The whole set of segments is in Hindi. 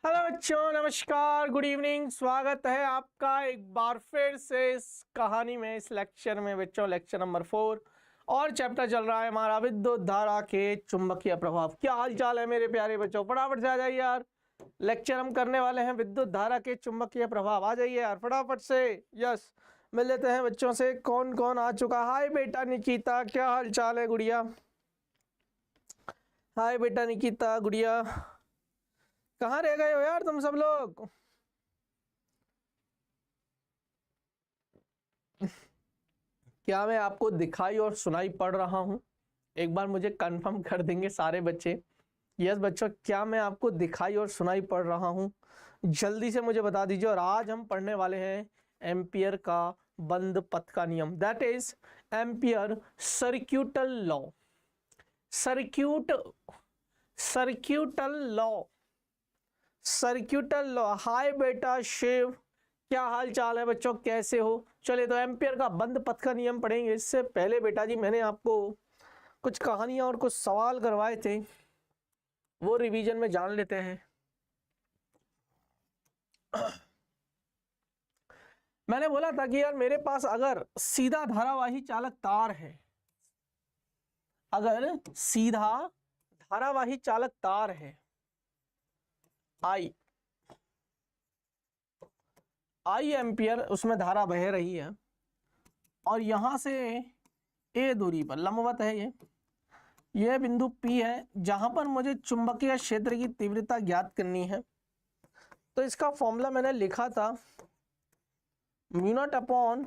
हेलो बच्चों, नमस्कार, गुड इवनिंग। स्वागत है आपका एक बार फिर से इस कहानी में, इस लेक्चर में बच्चों। लेक्चर नंबर 4 और चैप्टर चल रहा है हमारा विद्युत धारा के चुंबकीय प्रभाव। क्या हाल चाल है मेरे प्यारे बच्चों? फटाफट से आ जाइए यार, लेक्चर हम करने वाले हैं विद्युत धारा के चुंबकीय प्रभाव। आ जाइए यार फटाफट से। यस, मिल लेते हैं बच्चों से कौन कौन आ चुका। हाय बेटा निकिता, क्या हाल चाल है गुड़िया? हाय बेटा निकिता, गुड़िया कहाँ रह गए हो यार तुम सब लोग? क्या मैं आपको दिखाई और सुनाई पड़ रहा हूं? एक बार मुझे कंफर्म कर देंगे सारे बच्चे। यस बच्चों, क्या मैं आपको दिखाई और सुनाई पड़ रहा हूं? जल्दी से मुझे बता दीजिए। और आज हम पढ़ने वाले हैं एम्पियर का बंद पथ का नियम, that is Ampere circuital law. Circuit circuital law circuital law. Hi बेटा शिव, क्या हाल चाल है बच्चों, कैसे हो? चलिए तो एम्पियर का बंद पथ का नियम पढ़ेंगे। इससे पहले बेटा जी मैंने आपको कुछ कहानियां और कुछ सवाल करवाए थे, वो रिवीजन में जान लेते हैं। मैंने बोला था कि यार मेरे पास अगर सीधा धारावाही चालक तार है, अगर सीधा धारावाही चालक तार है, आई एम्पियर उसमें धारा बह रही है, और यहां से ए दूरी पर लंबवत है यह बिंदु P है, जहां पर मुझे चुंबकीय क्षेत्र की तीव्रता ज्ञात करनी है। तो इसका फॉर्मूला मैंने लिखा था mu naught upon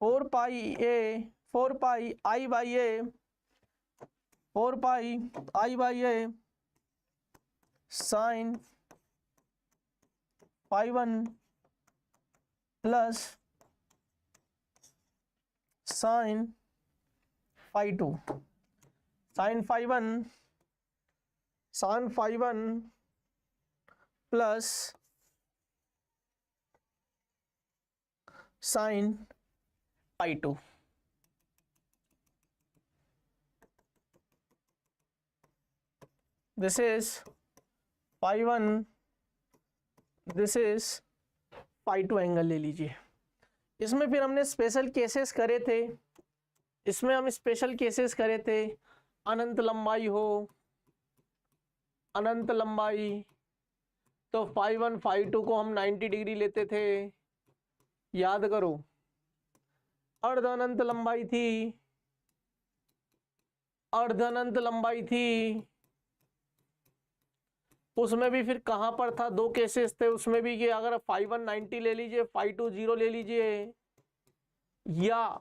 4 pi I by A sine pi 1 plus sine pi 2। Sine phi 1 plus sine pi 2। This is pi 1, this is pi 2 angle ले लीजिए। इसमें फिर हमने स्पेशल केसेस करे थे। इसमें हम स्पेशल केसेस करे थे, अनंत लंबाई हो, अनंत लंबाई तो फाई 1 फाई 2 को हम 90 डिग्री लेते थे, याद करो। अर्ध अनंत लंबाई थी, अर्ध अनंत लंबाई थी, उसमें भी फिर कहां पर था, दो केसेस थे उसमें भी, कि अगर फाई 1 90 ले लीजिए, फाई 2 0 ले लीजिए, या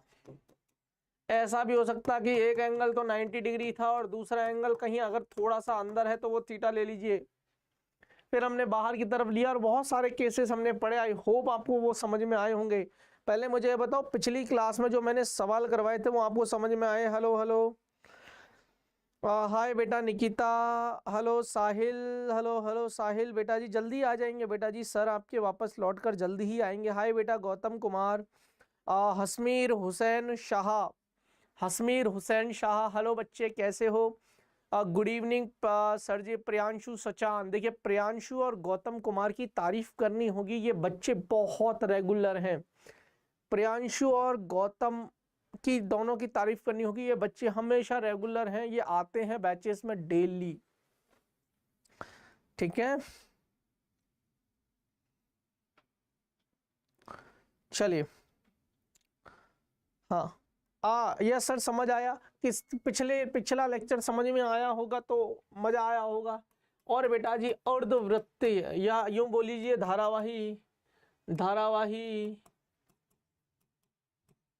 ऐसा भी हो सकता कि एक एंगल तो 90 डिग्री था और दूसरा एंगल कहीं अगर थोड़ा सा अंदर है तो वो थीटा ले लीजिए। फिर हमने बाहर की तरफ लिया और बहुत सारे केसेस हमने पढ़े। आई होप आपको वो समझ में आए होंगे। पहले मुझे ये बताओ, पिछली क्लास में जो मैंने सवाल करवाए थे वो आपको समझ में आए? हेलो हेलो, हाय बेटा निकिता, हेलो साहिल, हेलो हेलो साहिल बेटा जी, जल्दी आ जाएंगे बेटा जी, सर आपके वापस लौट कर जल्दी ही आएंगे। हाय बेटा गौतम कुमार, हसमीर हुसैन शाह, हसमीर हुसैन शाह, हेलो बच्चे कैसे हो? गुड इवनिंग सर जी। प्रियांशु सचान, देखिए प्रियांशु और गौतम कुमार की तारीफ करनी होगी, ये बच्चे बहुत रेगुलर हैं। प्रियांशु और गौतम की दोनों की तारीफ करनी होगी, ये बच्चे हमेशा रेगुलर हैं, ये आते हैं बैचेस में डेली, ठीक है। चलिए, हाँ यह सर समझ आया कि पिछला लेक्चर समझ में आया होगा तो मजा आया होगा। और बेटा जी अर्धवृत्तीय, या यूं बोल लीजिए धारावाही, धारावाही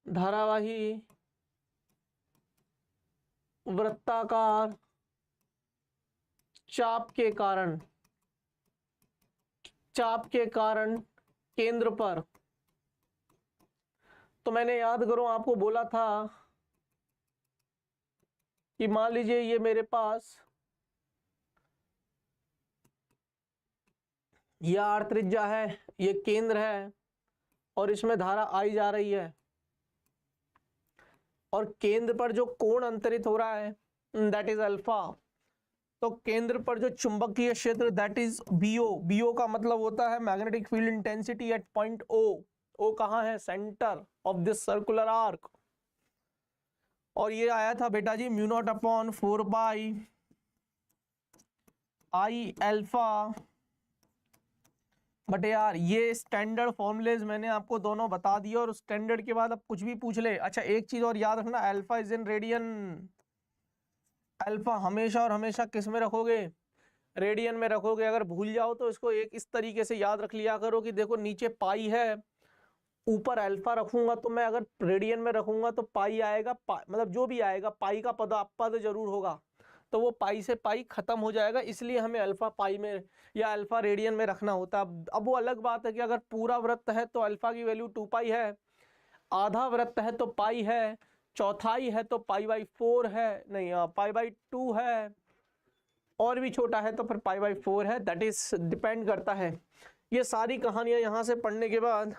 धारावाही वृत्ताकार चाप के कारण केंद्र पर। तो मैंने याद करो आपको बोला था कि मान लीजिए ये मेरे पास यह आर त्रिज्या है, ये केंद्र है, और इसमें धारा आई जा रही है, और केंद्र पर जो कोण अंतरित हो रहा है दैट इज अल्फा। तो केंद्र पर जो चुंबकीय क्षेत्र दैट इज बीओ, बीओ का मतलब होता है magnetic field intensity at point O. O कहाँ है? Centre of this circular arc. और ये आया था बेटा जी mu naught upon 4 pi I alpha but यार ये स्टैंडर्ड फॉर्मूलेज मैंने आपको दोनों बता दिए, और स्टैंडर्ड के बाद अब कुछ भी पूछ ले। अच्छा एक चीज और याद रखना, alpha is in radian. Alpha हमेशा और हमेशा किस में रखोगे? रेडियन में रखोगे। अगर भूल जाओ तो इसको एक इस तरीके से याद रख लिया करो कि देखो नीचे पाई है, ऊपर अल्फा रखूंगा, तो मैं अगर रेडियन में रखूंगा तो पाई आएगा, मतलब जो भी आएगा पाई का पद जरूर होगा, तो वो पाई से पाई खत्म हो जाएगा, इसलिए हमें अल्फा पाई में या अल्फा रेडियन में रखना होता है। अब वो अलग बात है कि अगर पूरा वृत्त है तो अल्फा की वैल्यू 2 पाई है, आधा वृत्त है तो पाई है, चौथाई है तो पाई बाई 4 है, नहीं पाई बाई 2 है, और भी छोटा है तो फिर पाई बाई 4 है। दैट इज डिपेंड करता है। ये सारी कहानियां यहाँ से पढ़ने के बाद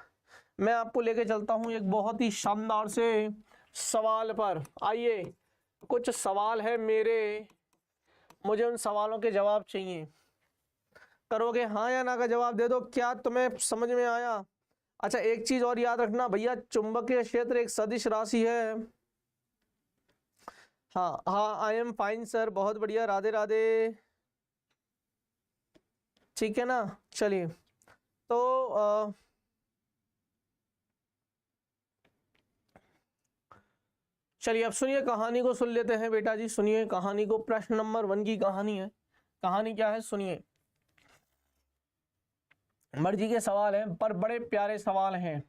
मैं आपको लेके चलता हूँ एक बहुत ही शानदार से सवाल पर। आइए कुछ सवाल है मेरे, मुझे उन सवालों के जवाब चाहिए। करोगे हाँ या ना का जवाब दे दो। क्या तुम्हें समझ में आया? अच्छा एक चीज और याद रखना भैया, चुंबकीय क्षेत्र एक सदिश राशि है। हाँ हाँ आई एम फाइन सर, बहुत बढ़िया, राधे राधे। ठीक है ना, चलिए तो चलिए अब सुनिए, कहानी को सुन लेते हैं बेटा जी, सुनिए कहानी को। प्रश्न नंबर 1 की कहानी है। कहानी क्या है सुनिए। मर्जी के सवाल हैं पर बड़े प्यारे सवाल हैं।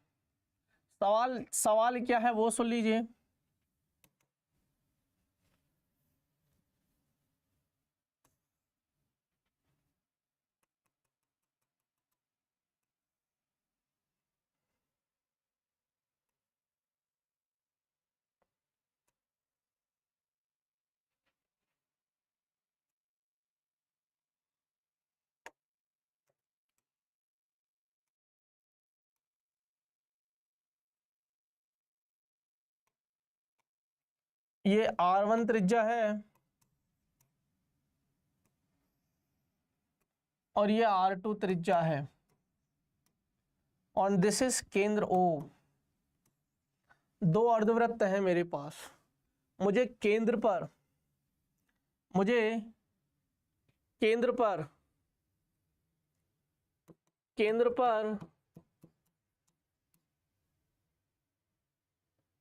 सवाल क्या है वो सुन लीजिए। ये R1 त्रिज्या है और ये R2 त्रिज्या है, और दिस इज केंद्र O। दो अर्धवृत्त है मेरे पास। मुझे केंद्र पर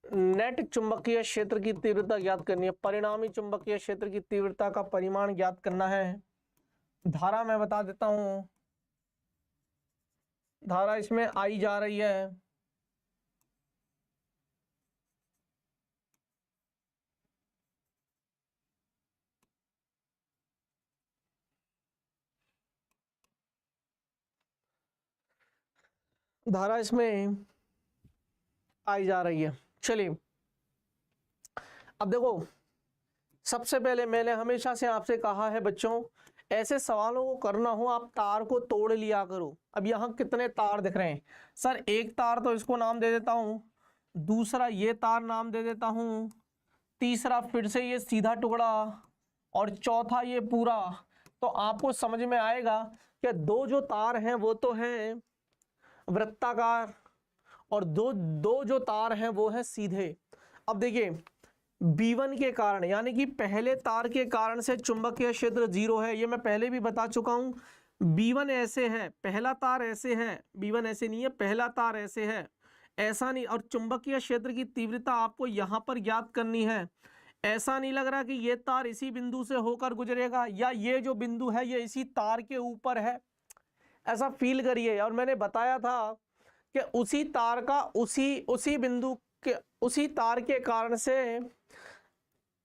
नेट चुंबकीय क्षेत्र की तीव्रता ज्ञात करनी है। परिणामी चुंबकीय क्षेत्र की तीव्रता का परिमाण ज्ञात करना है। धारा मैं बता देता हूं, धारा इसमें आई जा रही है। धारा इसमें आई जा रही है। चलिए अब देखो, सबसे पहले मैंने हमेशा से आपसे कहा है बच्चों, ऐसे सवालों को करना हो आप तार को तोड़ लिया करो। अब यहाँ कितने तार दिख रहे हैं सर? एक तार तो इसको नाम दे देता हूँ, दूसरा ये तार नाम दे देता हूँ, तीसरा फिर से ये सीधा टुकड़ा, और चौथा ये पूरा। तो आपको समझ में आएगा कि दो जो तार हैं वो तो हैं वृत्ताकार, और दो जो तार हैं वो है सीधे। अब देखिए B1 के कारण, यानी कि पहले तार के कारण से चुंबकीय क्षेत्र 0 है, ये मैं पहले भी बता चुका हूं। B1 ऐसे है, पहला तार ऐसे है, B1 ऐसे नहीं है, पहला तार ऐसे है, ऐसा नहीं। और चुंबकीय क्षेत्र की तीव्रता आपको यहां पर ज्ञात करनी है। ऐसा नहीं लग रहा कि ये तार इसी बिंदु से होकर गुजरेगा, या ये जो बिंदु है ये इसी तार के ऊपर है, ऐसा फील करिए। और मैंने बताया था कि उसी तार का उसी बिंदु के उसी तार के कारण से,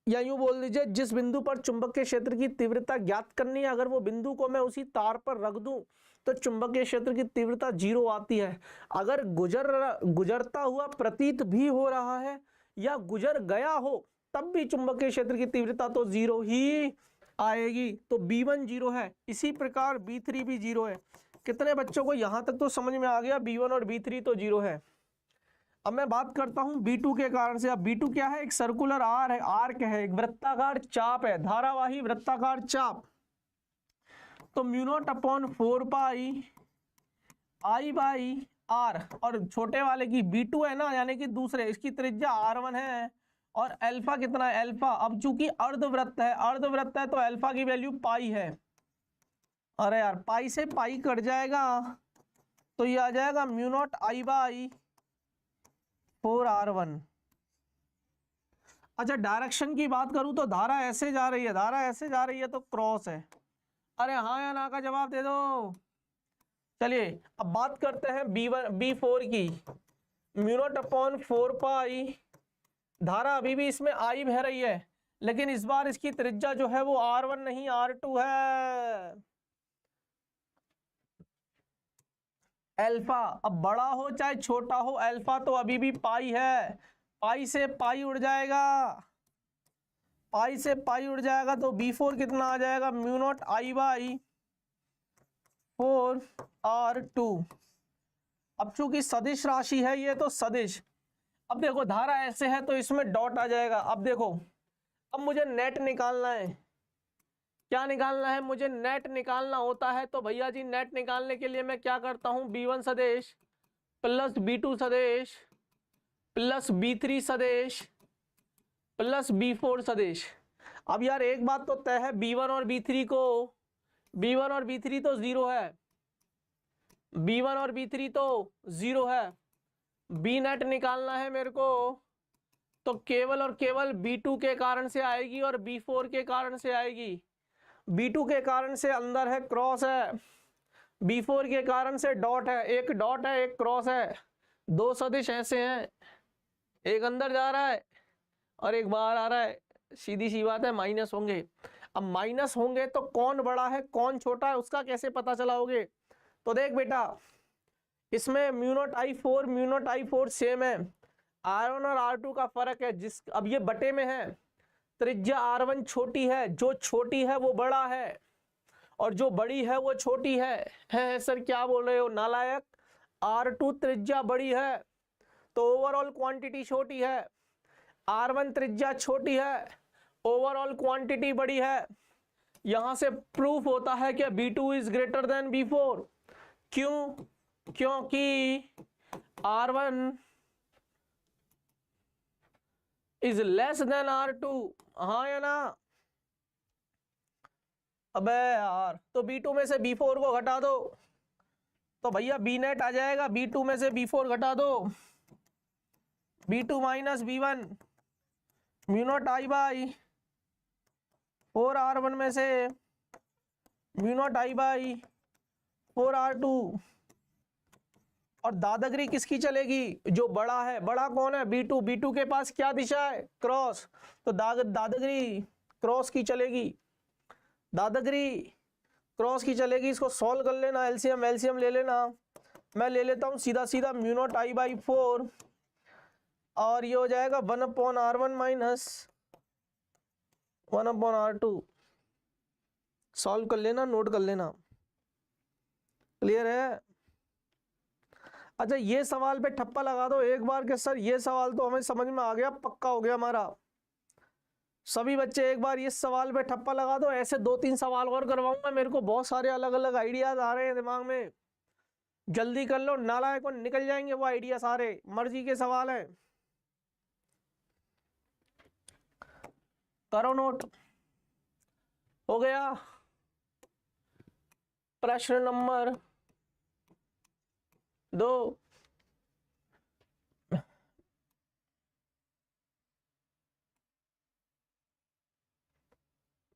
या यूं बोल दीजिए जिस बिंदु पर चुंबकीय क्षेत्र की तीव्रता ज्ञात करनी है, अगर वो बिंदु को मैं उसी तार पर रख दूं तो चुंबकीय क्षेत्र की तीव्रता 0 आती है। अगर गुजरता हुआ प्रतीत भी हो रहा है या गुजर गया हो तब भी चुंबकीय क्षेत्र की तीव्रता तो 0 ही आएगी। तो B1 0 है, इसी प्रकार B3 भी 0 है। कितने बच्चों को यहां तक तो समझ में आ गया? B1 और B3 तो 0 है। अब मैं बात करता हूं B2 के कारण से। अब B2 क्या है? एक सर्कुलर आर्क है, एक वृत्ताकार चाप है, धारावाही वृत्ताकार चाप। तो mu naught upon 4 pi I by R, और छोटे वाले की B2 है ना, यानी कि दूसरे, इसकी त्रिज्या R1 है और अल्फा कितना है, अल्फा। अब चूंकि अर्धवृत्त है, अर्धवृत्त है तो अल्फा की वैल्यू पाई है। अरे यार पाई से पाई कट जाएगा तो ये आ जाएगा mu naught I by 4R1। अच्छा डायरेक्शन की बात करूं तो धारा ऐसे जा रही है, धारा ऐसे जा रही है तो क्रॉस है। अरे हाँ या ना का जवाब दे दो। चलिए अब बात करते हैं B4 की। म्यू नॉट अपॉन 4 पाई, धारा अभी भी इसमें आई बह रही है, लेकिन इस बार इसकी त्रिज्या जो है वो R1 नहीं R2 है। अल्फा, अब बड़ा हो चाहे छोटा हो, अल्फा तो अभी भी पाई है। पाई से पाई उड़ जाएगा, पाई से पाई उड़ जाएगा तो B4 कितना आ जाएगा, mu naught I by 4R2। अब चूंकि सदिश राशि है ये तो सदिश, अब देखो धारा ऐसे है तो इसमें डॉट आ जाएगा। अब देखो, अब मुझे नेट निकालना है। क्या निकालना है, मुझे नेट निकालना होता है। तो भैया जी नेट निकालने के लिए मैं क्या करता हूं, B1 सदिश प्लस B2 सदिश प्लस B3 सदिश प्लस B4 सदिश। अब यार एक बात तो तय है, B1 और B3 तो जीरो है, B1 और B3 तो जीरो है। बी नेट निकालना है मेरे को, तो केवल और केवल B2 के कारण से आएगी और B4 के कारण से आएगी। B2 के कारण से अंदर है, क्रॉस है, B4 के कारण से डॉट है, एक डॉट है एक क्रॉस है। दो सदिश ऐसे हैं, एक अंदर जा रहा है और एक बाहर आ रहा है, सीधी सी बात है माइनस होंगे। अब माइनस होंगे तो कौन बड़ा है कौन छोटा है उसका कैसे पता चलाओगे। तो देख बेटा, इसमें म्यू नॉट आई फोर सेम है, R1 और R2 का फर्क है। जिस अब ये बटे में है, त्रिज्या R1 छोटी है, जो छोटी है वो बड़ा है और जो बड़ी है वो छोटी है सर क्या बोल रहे हो नालायक। R2 त्रिज्या बड़ी है तो ओवरऑल क्वांटिटी छोटी है, R1 त्रिज्या छोटी है ओवरऑल क्वांटिटी बड़ी है। यहां से प्रूफ होता है कि B2 is greater than B4। क्यों, क्योंकि R1 is less than R2। हाँ या ना। अबे यार तो B2 में से B4 को घटा दो तो भैया B नेट आ जाएगा, B2 में से B4 घटा दो, B2 minus B1 mu naught I by 4R1 में से mu naught I by 4R2। और दादागिरी किसकी चलेगी, जो बड़ा है। बड़ा कौन है, B2। B2 के पास क्या दिशा है, क्रॉस, तो दादागिरी क्रॉस की चलेगी, दादागिरी क्रॉस की चलेगी। इसको सॉल्व कर लेना, एलसीएम ले लेना। मैं ले लेता हूं सीधा सीधा म्यू नॉट आई बाई 4 और ये हो जाएगा 1/R1 माइनस 1/R2। सॉल्व कर लेना, नोट कर लेना, क्लियर है। अच्छा ये सवाल पे ठप्पा लगा दो एक बार के सर ये सवाल तो हमें समझ में आ गया, पक्का हो गया हमारा। सभी बच्चे एक बार इस सवाल पे ठप्पा लगा दो। ऐसे 2-3 सवाल और करवाऊंगा, मेरे को बहुत सारे अलग अलग आइडियाज आ रहे हैं दिमाग में। जल्दी कर लो, नालायक को निकल जाएंगे वो आइडिया सारे, मर्जी के सवाल हैं। करो नोट, हो गया। प्रश्न नंबर 2,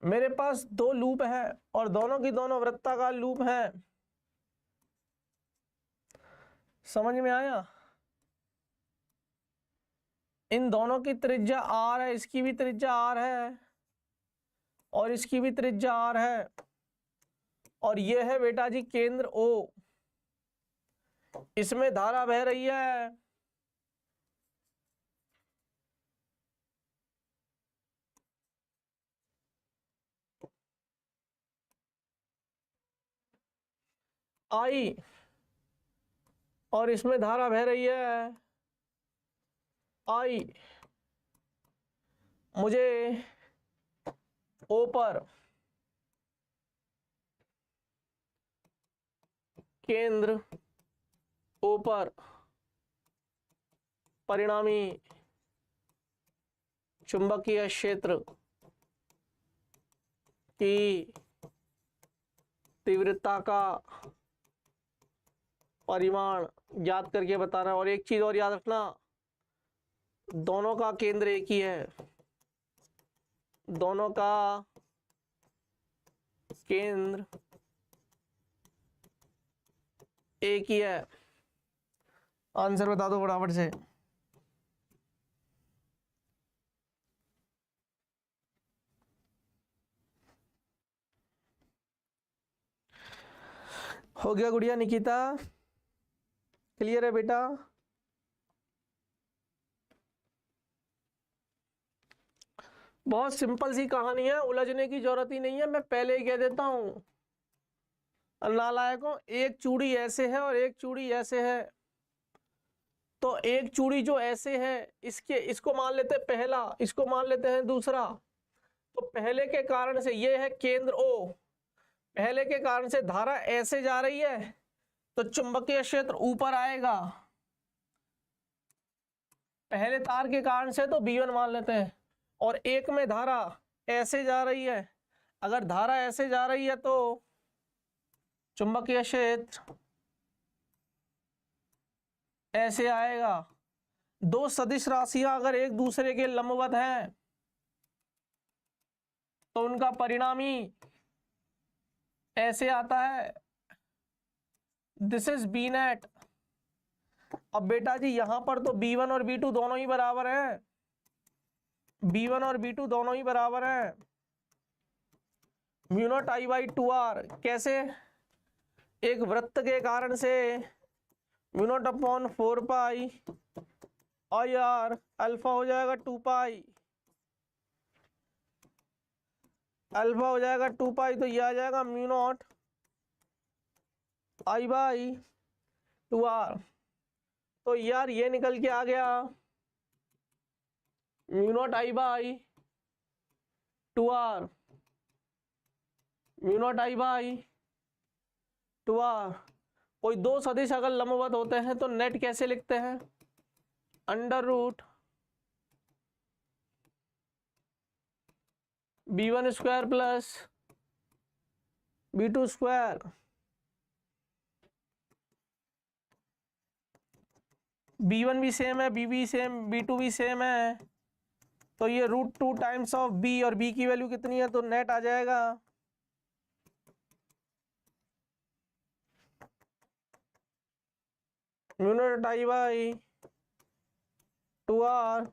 मेरे पास 2 लूप है और दोनों की दोनों वृत्ताकार लूप है। समझ में आया। इन दोनों की त्रिज्या R है, इसकी भी त्रिज्या R है और इसकी भी त्रिज्या R है और ये है बेटा जी केंद्र O। इसमें धारा बह रही है I और इसमें धारा बह रही है I। मुझे O पर केंद्र ऊपर, परिणामी चुंबकीय क्षेत्र की तीव्रता का परिमाण याद करके बताना। और एक चीज और याद रखना, दोनों का केंद्र एक ही है, दोनों का केंद्र एक ही है। आंसर बता दो फटाफट से। हो गया गुड़िया निकिता? क्लियर है बेटा? बहुत सिंपल सी कहानी है, उलझने की जरूरत ही नहीं है, मैं पहले ही कह देता हूं। नालायकों, एक चूड़ी ऐसे है और एक चूड़ी ऐसे है। तो एक चूड़ी जो ऐसे है, इसको मान लेते हैं पहला, इसको मान लेते हैं दूसरा। तो पहले के कारण से ये है केंद्र O, पहले के कारण से धारा ऐसे जा रही है तो चुंबकीय क्षेत्र ऊपर आएगा। पहले तार के कारण से तो B1 मान लेते हैं। और एक में धारा ऐसे जा रही है, अगर धारा ऐसे जा रही है तो चुंबकीय क्षेत्र ऐसे आएगा। दो सदिश राशियां अगर एक दूसरे के लंबवत हैं तो उनका परिणामी ऐसे आता है, दिस इज बी नेट। अब बेटा जी यहां पर तो B1 और B2 दोनों ही बराबर हैं, B1 और B2 दोनों ही बराबर हैं। Mu naught I by 2R कैसे? एक वृत्त के कारण से म्यू नॉट अपॉन 4 पाई और यार अल्फा हो जाएगा 2 पाई, अल्फा हो जाएगा 2 पाई, तो ये आ जाएगा mu naught I by 2R। तो यार ये निकल के आ गया mu naught I by 2R, mu naught I by 2R। कोई दो सदिश अगर लंबवत होते हैं तो नेट कैसे लिखते हैं? Under root B1 square plus B2 square. B1 भी सेम है, B भी सेम, B2 भी सेम है, तो ये √2 टाइम्स ऑफ B, और B की वैल्यू कितनी है तो नेट आ जाएगा mu naught I by 2R,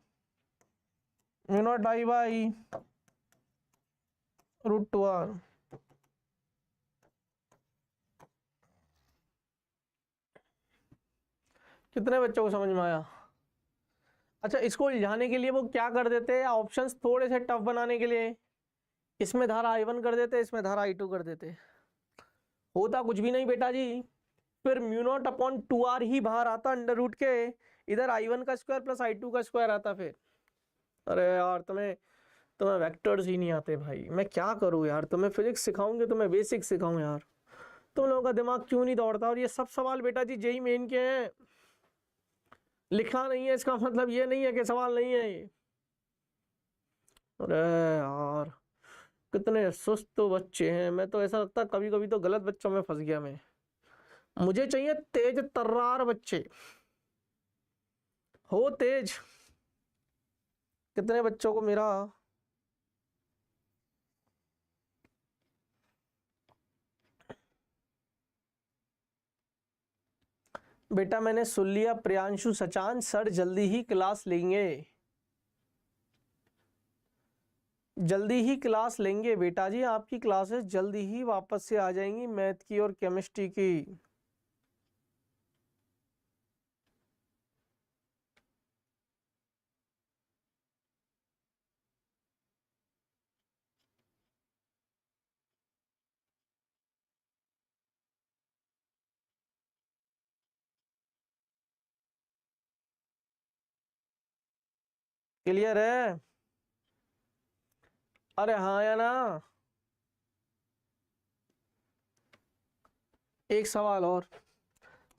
mu naught I by √2R। कितने बच्चों को समझ में आया? अच्छा, इसको उलझाने के लिए वो क्या कर देते हैं, ऑप्शंस थोड़े से टफ बनाने के लिए इसमें धारा I1 कर देते, इसमें धारा I2 कर देते। होता कुछ भी नहीं बेटा जी, फिर म्यू नॉट अपॉन 2R ही बाहर आता अंडर रूट के, इधर I1 का स्क्वायर प्लस I2 का स्क्वायर आता फिर। अरे यार तुम्हें वेक्टर्स ही नहीं आते भाई, मैं क्या करूँ यार, तुम्हें फिजिक्स सिखाऊंगे, तुम्हें बेसिक सिखाऊं यार, तुम लोगों का दिमाग क्यों नहीं दौड़ता? और ये सब सवाल बेटा जी जेई मेन के हैं, लिखा नहीं है इसका मतलब ये नहीं है कि सवाल नहीं है ये। अरे यार कितने सुस्त बच्चे हैं, मैं तो ऐसा लगता है कभी कभी तो गलत बच्चों में फंस गया मैं। मुझे चाहिए तेज तर्रार बच्चे, हो तेज। कितने बच्चों को मेरा बेटा मैंने सुन लिया, प्रियांशु सचान सर जल्दी ही क्लास लेंगे, जल्दी ही क्लास लेंगे बेटा जी, आपकी क्लासेस जल्दी ही वापस से आ जाएंगी मैथ की और केमिस्ट्री की। क्लियर है? अरे हाँ या ना? एक सवाल और।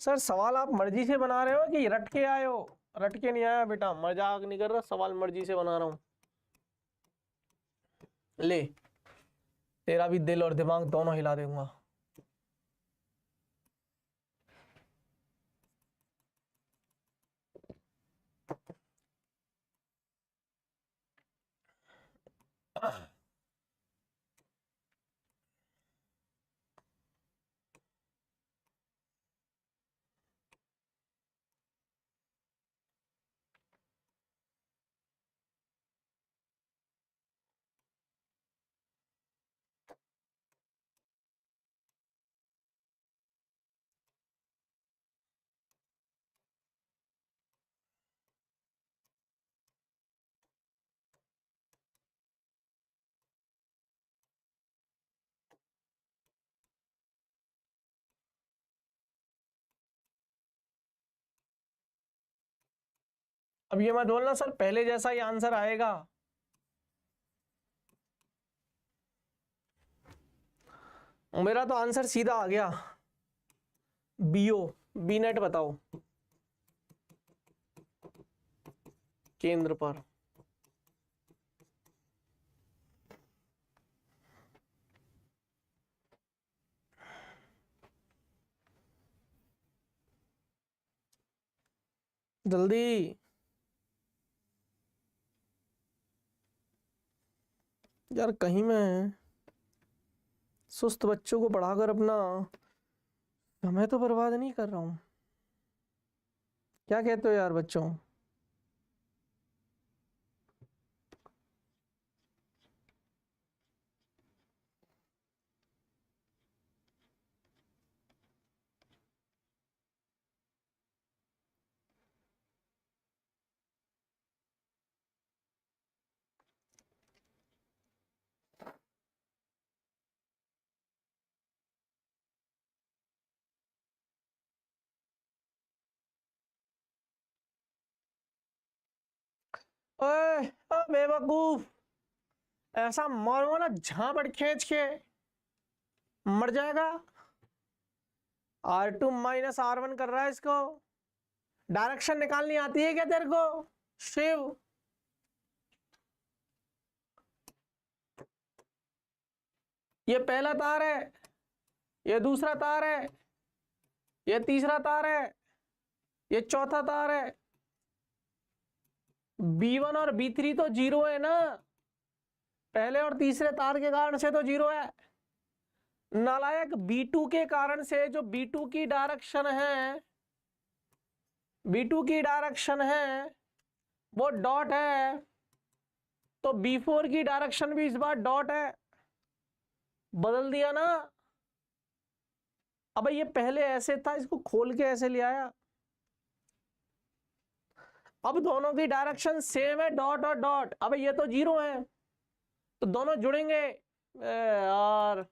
सर सवाल आप मर्जी से बना रहे हो कि रट के आए हो? रट के नहीं आया बेटा, मजाक नहीं कर रहा, सवाल मर्जी से बना रहा हूं। ले, तेरा भी दिल और दिमाग दोनों हिला दूंगा। अब ये मत बोलना सर पहले जैसा ही आंसर आएगा। मेरा तो आंसर सीधा आ गया, बीओ, बी नेट बताओ केंद्र पर। जल्दी यार, कहीं मैं सुस्त बच्चों को पढ़ाकर अपना समय तो बर्बाद नहीं कर रहा हूँ। क्या कहते हो यार बच्चों? ओए ओ बेवकूफ, ऐसा मारो ना झापड़ खींच के मर जाएगा। R2 माइनस R1 कर रहा है इसको। डायरेक्शन निकालनी आती है क्या तेरे को शिव? ये पहला तार है, ये दूसरा तार है, ये तीसरा तार है, ये चौथा तार है। B1 और B3 तो जीरो है ना, पहले और तीसरे तार के कारण से तो जीरो है। नालायक B2 के कारण से, जो B2 की डायरेक्शन है, B2 की डायरेक्शन है वो डॉट है, तो B4 की डायरेक्शन भी इस बार डॉट है। बदल दिया ना। अब ये पहले ऐसे था, इसको खोल के ऐसे ले आया। अब दोनों की डायरेक्शन सेम है, डॉट और डॉट। अब ये तो जीरो है तो दोनों जुड़ेंगे। यार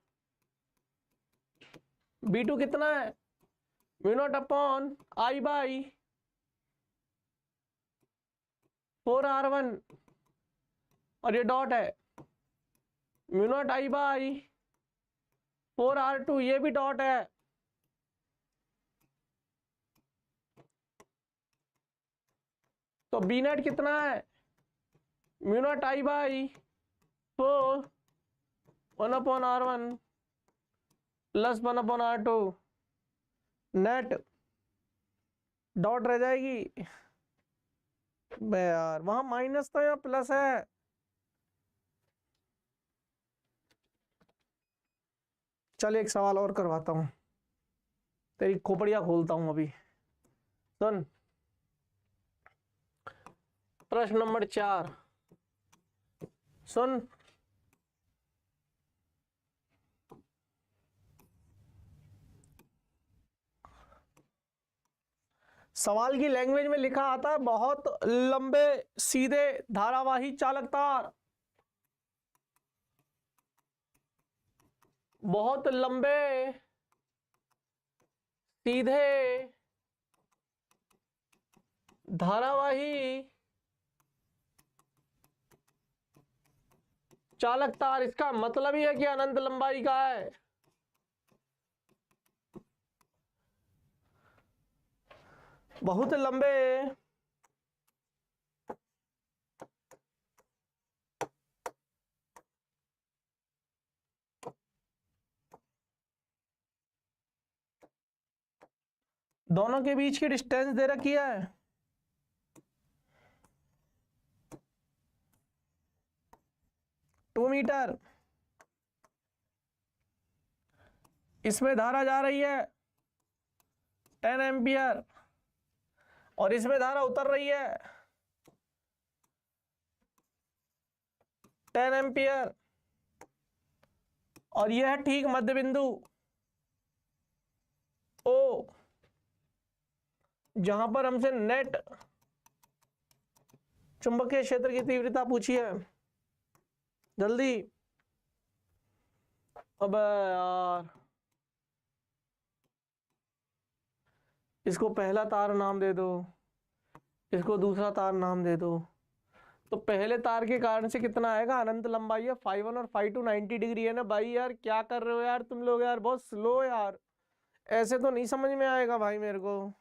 B2 कितना है? म्यू0 अपॉन I बाई 4R1 और ये डॉट है म्यू0 I बाई 4R2, ये भी डॉट है। तो बी नेट कितना है? म्यू0 I by 4 1/R1 plus 1/R2। Net dot रह जाएगी बे यार, वहां माइनस तो यहाँ प्लस है। चल एक सवाल और करवाता हूं, तेरी खोपड़िया खोलता हूं अभी। सुन प्रश्न नंबर 4, सुन। सवाल की लैंग्वेज में लिखा आता है बहुत लंबे सीधे धारावाही चालक तार, बहुत लंबे सीधे धारावाही चालक तार। इसका मतलब ही है कि अनंत लंबाई का है। बहुत लंबे दोनों के बीच की डिस्टेंस दे रखी है 2 मीटर। इसमें धारा जा रही है 10 एम्पियर और इसमें धारा उतर रही है 10 एम्पियर और यह है ठीक मध्य बिंदु ओ, जहां पर हमसे नेट चुंबकीय क्षेत्र की तीव्रता पूछी है। जल्दी। अबे यार, इसको पहला तार नाम दे दो, इसको दूसरा तार नाम दे दो। तो पहले तार के कारण से कितना आएगा, अनंत लंबाई है φ1 और φ2 90 डिग्री है ना भाई। यार क्या कर रहे हो यार तुम लोग, यार बहुत स्लो यार, ऐसे तो नहीं समझ में आएगा भाई मेरे को।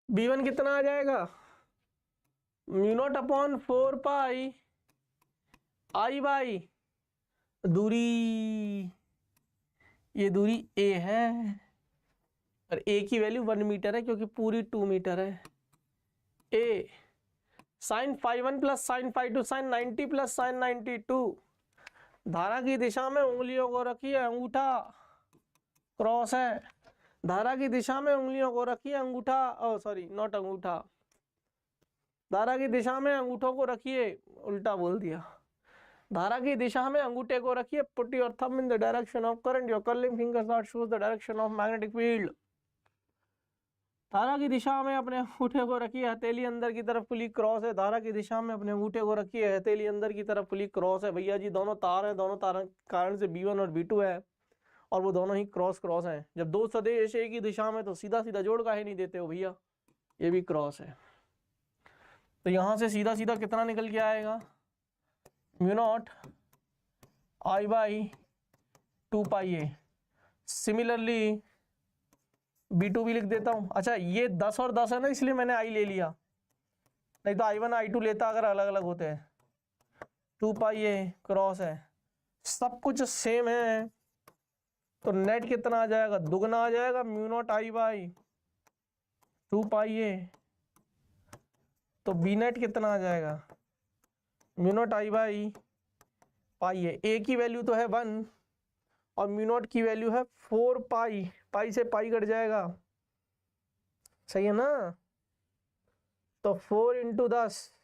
B1 कितना आ जाएगा, μ0/4 पाई I बाई दूरी, ये दूरी A है और A की वैल्यू 1 मीटर है क्योंकि पूरी 2 मीटर है। A sine φ1 plus sine φ2 sine 90 plus sine 92। धारा की दिशा में उंगलियों को रखिए, अंगूठा क्रॉस है। धारा की दिशा में उंगलियों को रखिए, अंगूठा सॉरी नॉट अंगूठा, धारा की दिशा में अंगूठों को रखिए, उल्टा बोल दिया। धारा की दिशा में अंगूठे को रखिए, put your thumb in the direction of current, your curling fingers are shows the direction of magnetic field. धारा की दिशा में अपने अंगूठे को रखिए, हथेली अंदर की तरफ खुली क्रॉस है। धारा की दिशा में अपने अंगूठे को रखिए, हथेली अंदर की तरफ खुली क्रॉस है। भैया जी दोनों तार हैं, दोनों तार कारण से B1 और B2 है और वो दोनों ही क्रॉस क्रॉस हैं। जब दो सदिश एक ही दिशा में तो सीधा सीधा जोड़ काहे नहीं देते हो भैया, ये भी क्रॉस है। तो यहां से सीधा सीधा कितना निकल के आएगा, μ0 I/2 pi A। Similarly B2 भी लिख देता हूं। अच्छा ये 10 और 10 है ना, इसलिए मैंने I ले लिया, नहीं तो I1 I2 लेता अगर अलग अलग होते हैं। 2 पाई A क्रॉस है, सब कुछ सेम है तो नेट कितना आ जाएगा, दुगना आ जाएगा, μ0 I/2 पाई A। तो बी नेट कितना आ जाएगा, μ0 I/पाई A। A की वैल्यू तो है 1 और μ0 की वैल्यू है 4 पाई, पाई से पाई कट जाएगा, सही है ना। तो 4 × 10,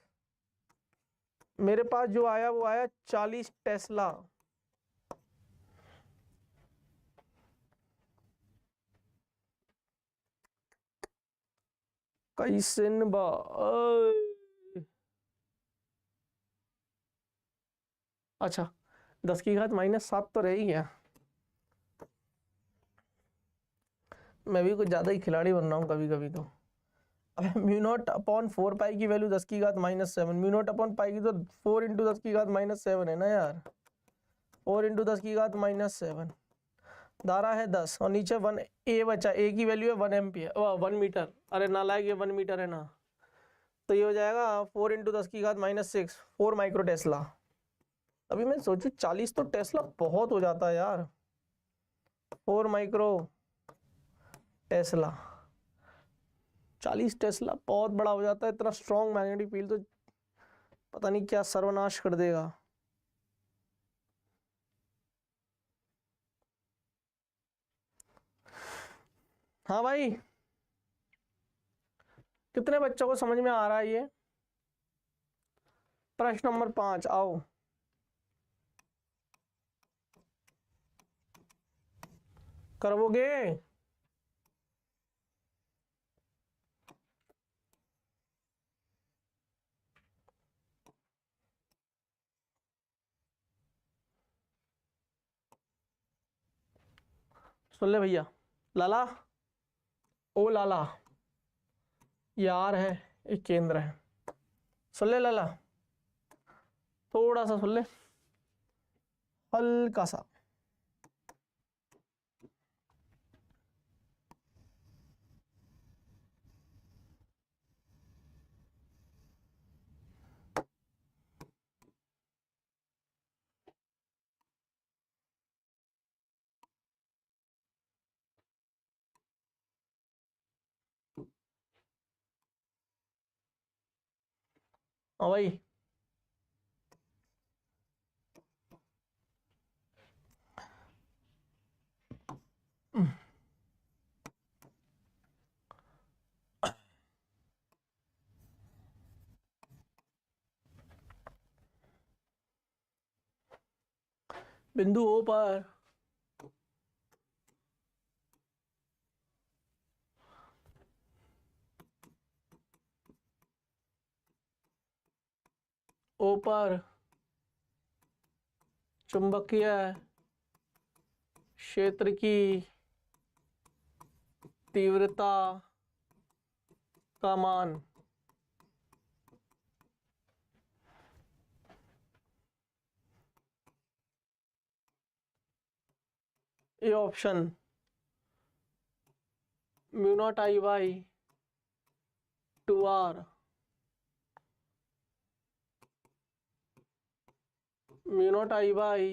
मेरे पास जो आया वो आया 40 टेस्ला। कैसन बा, अच्छा 10⁻⁻7 तो रह ही गया। मैं भी कुछ ज्यादा ही खिलाड़ी बन रहा हूँ कभी कभी तो। अब μ0/4 पाई की वैल्यू 10⁻7, μ0 पाई की तो 4 × 10⁻7 है ना यार, 4 × 10⁻7। धारा है 10 और नीचे 1 A बचा, A की वैल्यू है 1 एम्पियर 1 मीटर। अरे नालायक, ये 1 मीटर है ना, तो ये हो जाएगा 4 × 10⁻6 4 माइक्रो टेस्ला। अभी मैं सोचू 40 तो टेस्ला बहुत हो जाता है यार, 4 माइक्रो टेस्ला, 40 टेस्ला बहुत बड़ा हो जाता है। इतना स्ट्रॉन्ग मैग्नेटिक फील्ड तो पता नहीं क्या सर्वनाश कर देगा। हाँ भाई, कितने बच्चों को समझ में आ रहा है ये? प्रश्न नंबर 5 आओ। करवोगे? सुन ले भैया, लाला, ओ लाला, ये आर है, एक केंद्र है, सुन ले लाला, थोड़ा सा सुन ले, हल्का सा। हाँ भाई, बिंदु ओ पर चुंबकीय क्षेत्र की तीव्रता का मान ये option mu naught I by 2r, mu naught I by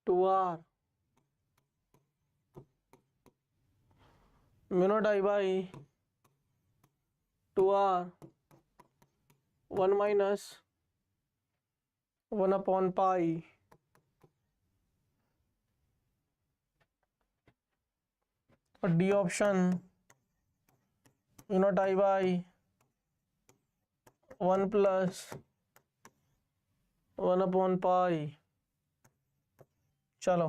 2r, mu naught I by 2r 1 minus 1 upon pi, और D option mu naught I by 1 plus 1 upon pi. चलो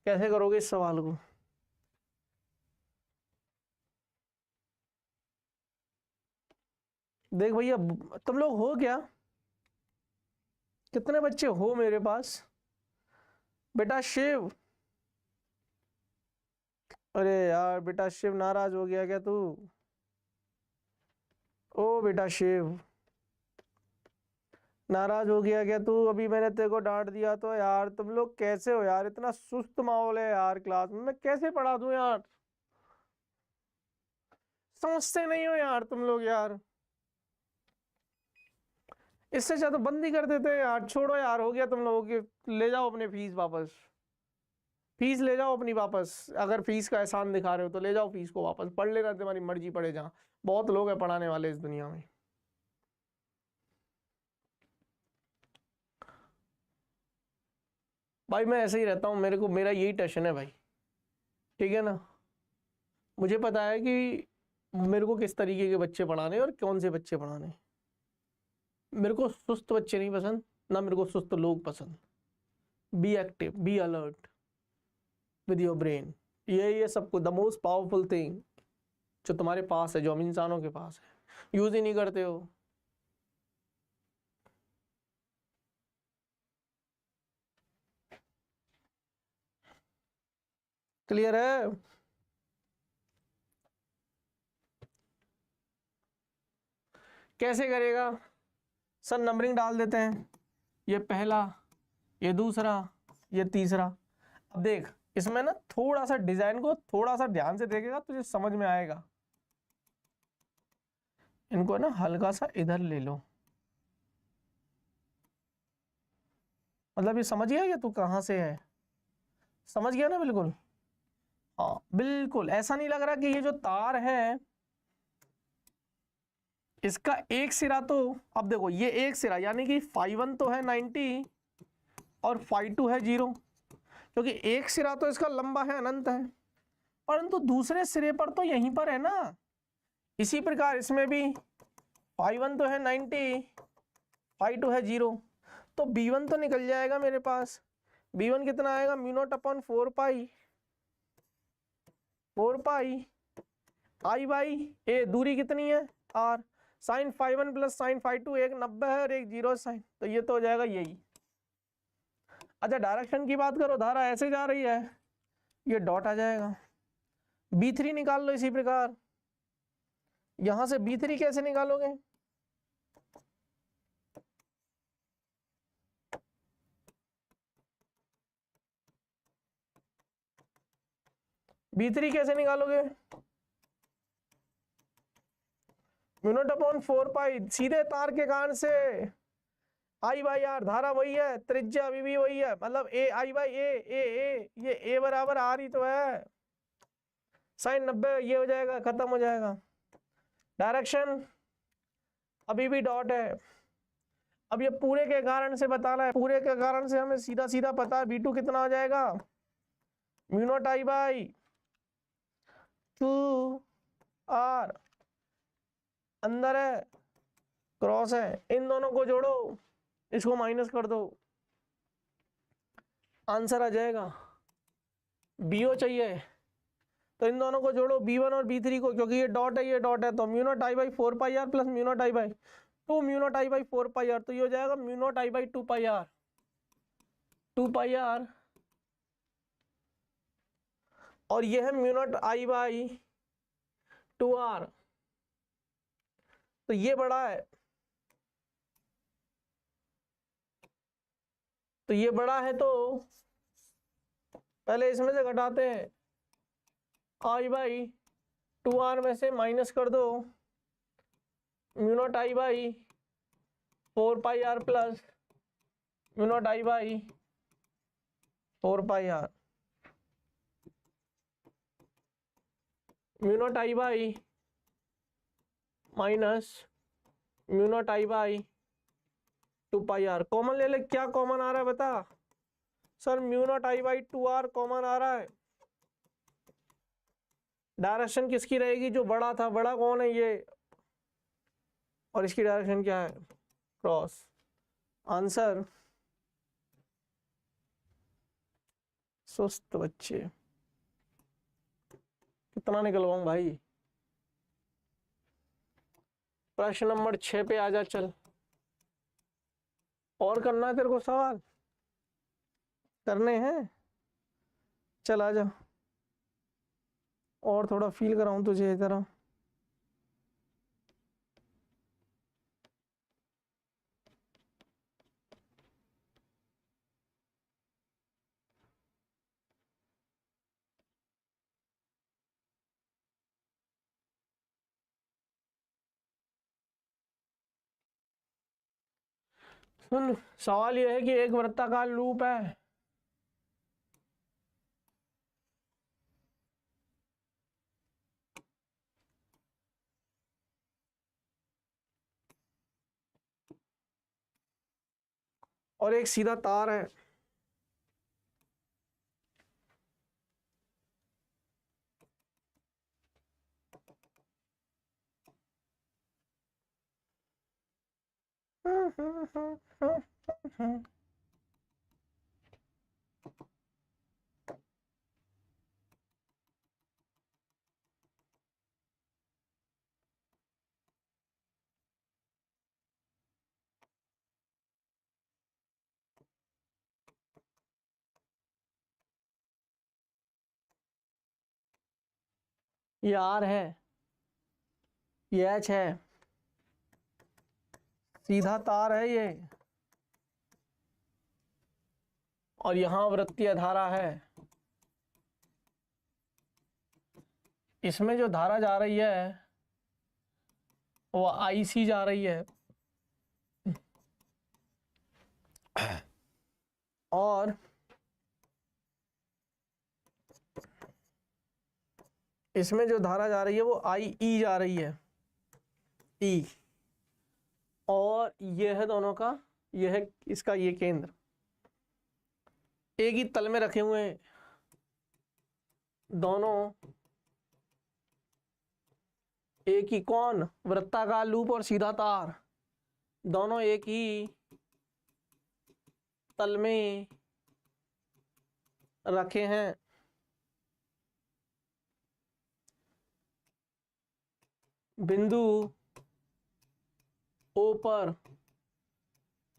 कैसे करोगे इस सवाल को? देख भैया, तुम लोग हो क्या, कितने बच्चे हो मेरे पास? बेटा शिव, अरे यार बेटा शिव, नाराज हो गया क्या तू? ओ बेटा शिव, नाराज हो गया क्या तू? अभी मैंने तेरे को डांट दिया तो यार, तुम लोग कैसे हो यार? इतना सुस्त माहौल है यार क्लास में, मैं कैसे पढ़ा दूं यार? समझते नहीं हो यार तुम लोग यार। इससे ज्यादा बंद ही कर देते यार, छोड़ो यार, हो गया तुम लोगों की। ले जाओ अपने फीस वापस, फीस ले जाओ अपनी वापस। अगर फीस का एहसान दिखा रहे हो तो ले जाओ फीस को वापस, पढ़ लेना, तुम्हारी मर्जी, पढ़े जहाँ, बहुत लोग हैं पढ़ाने वाले इस दुनिया में। भाई मैं ऐसे ही रहता हूँ, मेरे को मेरा यही टेंशन है भाई, ठीक है ना? मुझे पता है कि मेरे को किस तरीके के बच्चे पढ़ाने और कौन से बच्चे पढ़ाने। मेरे को सुस्त बच्चे नहीं पसंद, ना मेरे को सुस्त लोग पसंद। Be active, be alert with your brain, ये सब कुछ द मोस्ट पावरफुल थिंग जो तुम्हारे पास है, जो हम इंसानों के पास है, यूज ही नहीं करते हो। क्लियर है? कैसे करेगा सर? नंबरिंग डाल देते हैं, ये पहला, ये दूसरा, ये तीसरा। अब देख इसमें ना थोड़ा सा डिजाइन को थोड़ा सा ध्यान से देखेगा तुझे समझ में आएगा। इनको ना हल्का सा इधर ले लो, मतलब ये समझ गया कि तू कहां से है? समझ गया ना? बिल्कुल, हाँ बिल्कुल। ऐसा नहीं लग रहा कि ये जो तार है इसका एक सिरा तो, अब देखो ये एक सिरा यानी कि φ1 तो है 90 और φ2 है 0, क्योंकि एक सिरा तो इसका लंबा है, अनंत है, परंतु दूसरे सिरे पर तो यहीं पर है ना। इसी प्रकार इसमें भी φ1 तो है 90, φ2 है 0, तो b1 तो निकल जाएगा मेरे पास। b1 कितना आएगा? Mu naught upon 4 pi I by a, दूरी कितनी है? r, साइन φ1 प्लस साइन φ2 एक 90 है और एक 0 साइन, तो ये तो हो जाएगा यही। अच्छा डायरेक्शन की बात करो, धारा ऐसे जा रही है, ये डॉट आ जाएगा। B3 निकाल लो इसी प्रकार, यहां से B3 कैसे निकालोगे? B3 कैसे निकालोगे? म्यू अपॉन 4 पाई, सीधे तार के कारण से I बाई आर, धारा वही है, त्रिज्या अभी भी वही है, मतलब ए I बाई ए, ये ए बराबर आर ही तो है। साइन 90 ये हो जाएगा, खत्म हो जाएगा। डायरेक्शन अभी भी डॉट है। अब ये पूरे के कारण से बताना है, पूरे के कारण से हमें सीधा सीधा पता है V2 कितना हो जाएगा, mu naught I by 2 R, अंदर है क्रॉस है, इन दोनों को जोड़ो, इसको माइनस कर दो, आंसर आ जाएगा। BO चाहिए तो इन दोनों को जोड़ो, B1 और B3 को, क्योंकि ये डॉट है, ये डॉट है, तो mu naught I by 4 pi are plus mu naught I by 2 mu naught I by 4 pi R, तो ये हो जाएगा mu naught I by 2 pi R, 2 pi R, और ये है mu naught I by 2 R, तो ये बड़ा है, तो ये बड़ा है, तो पहले इसमें से घटाते हैं, I बाई 2 आर में से माइनस कर दो mu naught I by 4 pi are plus mu naught I by 4 pi r, mu naught I by minus mu naught I by 2 pi r, common ले ले, क्या कॉमन आ रहा है बता sir? Mu naught I by 2 r common आ रहा है। डायरेक्शन किसकी रहेगी? जो बड़ा था, बड़ा कौन है? ये, और इसकी डायरेक्शन क्या है? क्रॉस। आंसर सुस्त बच्चे, कितना निकलवाऊं भाई? प्रश्न नंबर 6 पे आजा, चल। और करना है तेरे को सवाल? करने हैं? चल आजा, और थोड़ा फील कराऊं तुझे इधर। सुन, सवाल यह है कि एक वृत्ताकार लूप है, और एक सीधा तार है, ये R है, ये H है, सीधा तार है ये, और यहां वृत्तीय धारा है। इसमें जो धारा जा रही है वो IC जा रही है, और इसमें जो धारा जा रही है वो IE जा रही है, E, और यह है दोनों का, यह है इसका ये केंद्र, एक ही तल में रखे हुए हैं दोनों, एक ही कौन? वृत्ताकार लूप और सीधा तार, दोनों एक ही तल में रखे हैं। बिंदु O पर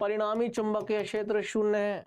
परिणामी चुंबकीय क्षेत्र 0 है,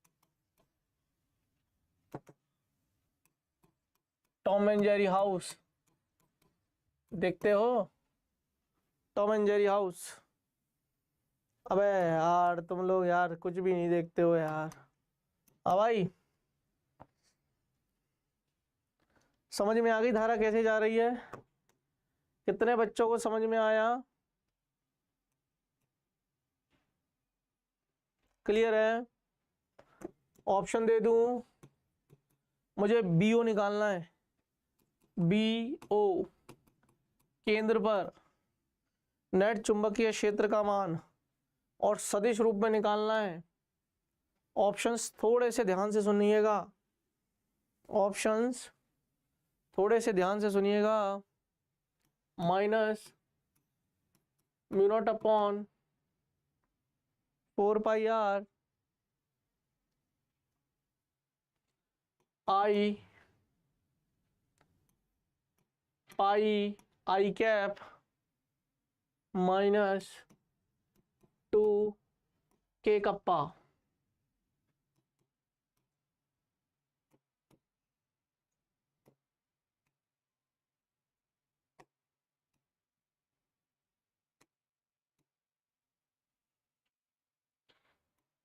टॉम एंड जेरी हाउस देखते हो? Tom and Jerry house. अबे यार तुम लोग यार कुछ भी नहीं देखते हो यार। हाँ भाई, समझ में आ गई धारा कैसे जा रही है? कितने बच्चों को समझ में आया? क्लियर है? ऑप्शन दे दूं? मुझे बीओ निकालना है। बीओ, केंद्र पर नेट चुंबकीय क्षेत्र का मान और सदिश रूप में निकालना है। ऑप्शंस थोड़े से ध्यान से सुनिएगा, ऑप्शंस थोड़े से ध्यान से सुनिएगा। Minus mu naught upon 4 pi R I pi I cap minus 2 K kappa.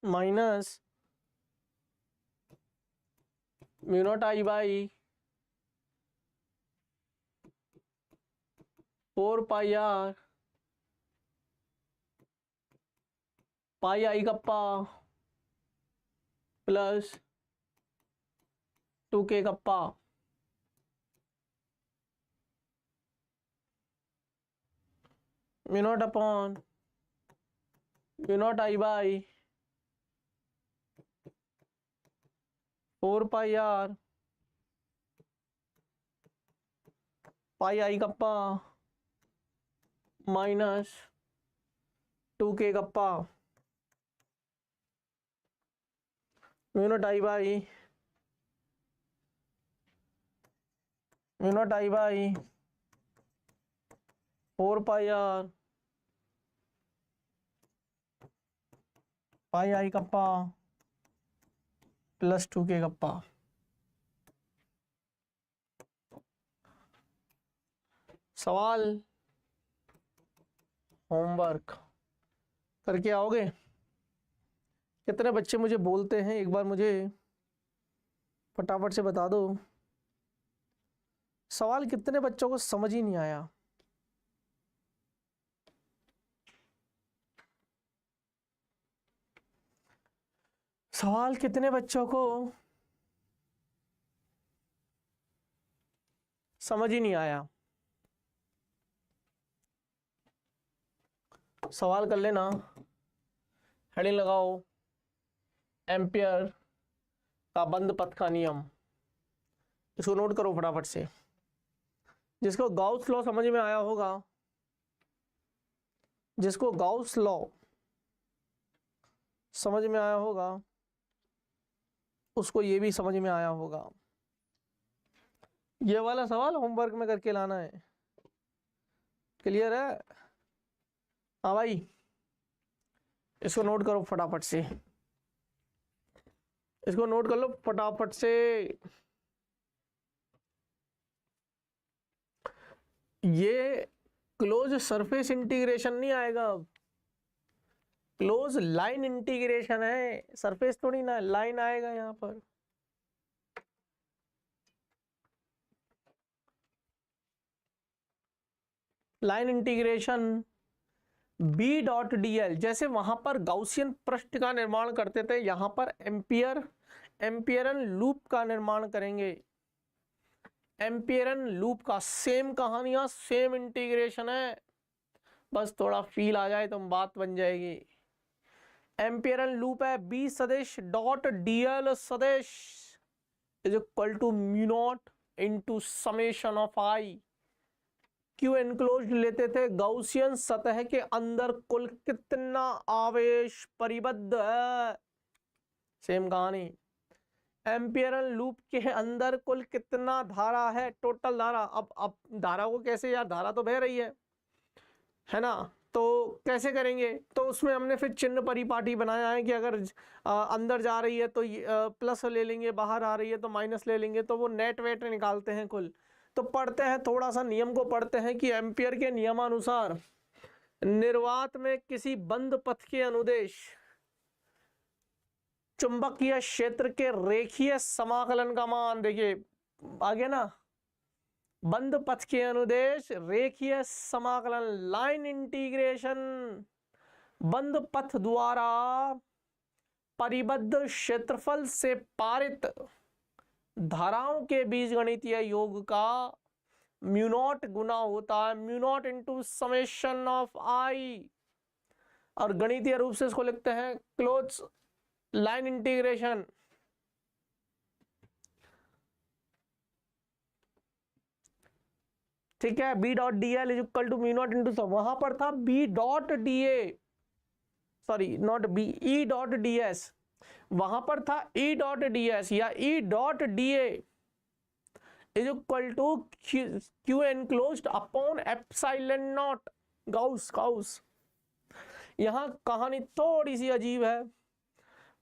Minus mu naught I by 4 pi R pi I kappa plus 2 K kappa. Mu naught upon mu naught I by 4 pi R pi I kappa minus 2 K kappa. Mu naught I by 4 pi R pi I kappa plus 2 K kappa. सवाल होमवर्क करके आओगे? कितने बच्चे मुझे बोलते हैं एक बार मुझे फटाफट से बता दो। सवाल कितने बच्चों को समझ ही नहीं आया? सवाल कितने बच्चों को समझ ही नहीं आया? सवाल कर लेना, हेडिंग लगाओ एम्पियर का बंद पथ का नियम। इसको नोट करो फटाफट से। जिसको गाउस लॉ समझ में आया होगा, जिसको गाउस लॉ समझ में आया होगा उसको ये भी समझ में आया होगा। ये वाला सवाल होमवर्क में करके लाना है। क्लियर है? हाँ भाई, इसको नोट करो फटाफट से, इसको नोट कर लो फटाफट से। ये क्लोज सरफेस इंटीग्रेशन नहीं आएगा, क्लोज लाइन इंटीग्रेशन है। सरफेस थोड़ी ना, लाइन आएगा यहां पर। Line integration B dot D L, जैसे वहां पर गाउसियन पृष्ठ का निर्माण करते थे, यहां पर एम्पियरन लूप का निर्माण करेंगे। एम्पियरन लूप का सेम कहानियां, सेम इंटीग्रेशन है, बस थोड़ा फील आ जाए तो बात बन जाएगी। एम्पियरन लूप है बी सदिश डॉट डीएल सदिश is equal to mu naught into summation of I. Q enclosed लेते थे, गाउसियन सतह के अंदर कुल कितना आवेश परिबद्ध है, सेम कहानी। एम्पियरन लूप के अंदर कुल कितना धारा है, टोटल धारा। अब धारा को कैसे यार, धारा तो बह रही है ना, तो कैसे करेंगे? तो उसमें हमने फिर चिन्ह परिपाटी बनाया है कि अगर अंदर जा रही है तो प्लस ले लेंगे, बाहर आ रही है तो माइनस ले लेंगे, तो वो नेट वेट निकालते हैं कुल। तो पढ़ते हैं, थोड़ा सा नियम को पढ़ते हैं कि एम्पियर के नियमानुसार निर्वात में किसी बंद पथ के अनुदेश चुंबकीय क्षेत्र के रेखीय समाकलन का मान, देखिए आगे ना, बंद पथ के अनुदेश रेखीय समाकलन लाइन इंटीग्रेशन बंद पथ द्वारा परिबद्ध क्षेत्रफल से पारित धाराओं के बीजगणितीय योग का म्यू नॉट गुना होता है, mu naught into summation of I, और गणितीय रूप से इसको लिखते हैं क्लोज लाइन इंटीग्रेशन। ठीक है, B dot D l is equal to mu naught into, वहां पर था B dot d a, sorry not B, E dot d s, वहां पर था ई डॉट डी एस या E dot d a is equal to Q enclosed upon epsilon naught Gauss Gauss. यहां कहानी थोड़ी सी अजीब है,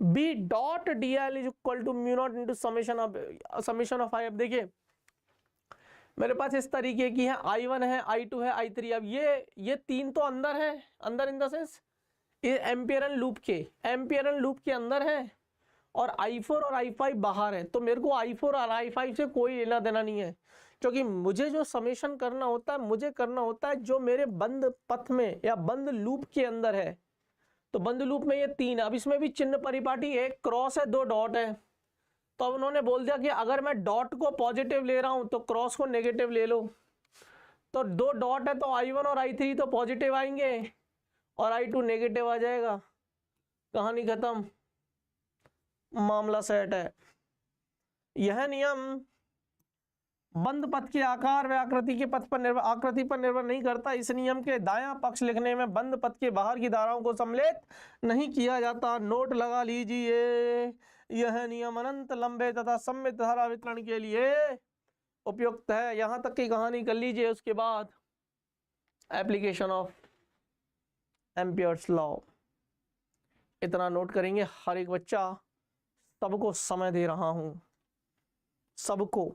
B dot D l is equal to mu naught into summation of I. अब देखिए मेरे पास इस तरीके की है, I1 है, I2 है, I3। अब ये तीन तो अंदर है, अंदर इन द सेंस एम्पियरन लूप के अंदर है, और I4 और I5 बाहर है। तो मेरे को I4 और I5 से कोई लेना देना नहीं है, क्योंकि मुझे जो समेशन करना होता है, मुझे करना होता है जो मेरे बंद पथ में या बंद लूप के अंदर है। तो बंद लूप में ये तीन है। अब इसमें भी चिन्ह परिपाटी, एक क्रॉस है, दो डॉट है। तो अब उन्होंने बोल दिया कि अगर मैं डॉट को पॉजिटिव ले रहा हूं तो क्रॉस को नेगेटिव ले लो। तो दो डॉट है तो I1 और I3 तो पॉजिटिव आएंगे और I2 नेगेटिव आ जाएगा, कहानी खत्म, मामला सेट है। यह नियम बंद पथ के आकार व आकृति के पथ पर आकृति पर निर्भर नहीं करता। इस नियम के दायां पक्ष लिखने में बंद पथ के बाहर की धाराओं को सम्मिलित नहीं किया जाता। नोट लगा लीजिए, यह नियम अनंत लंबे तथा सममित धारा वितरण के लिए उपयुक्त है। यहां तक की कहानी कर लीजिए, उसके बाद एप्लीकेशन ऑफ एम्पियर्स लॉ, इतना नोट करेंगे हर एक बच्चा। सबको समय दे रहा हूं, सबको।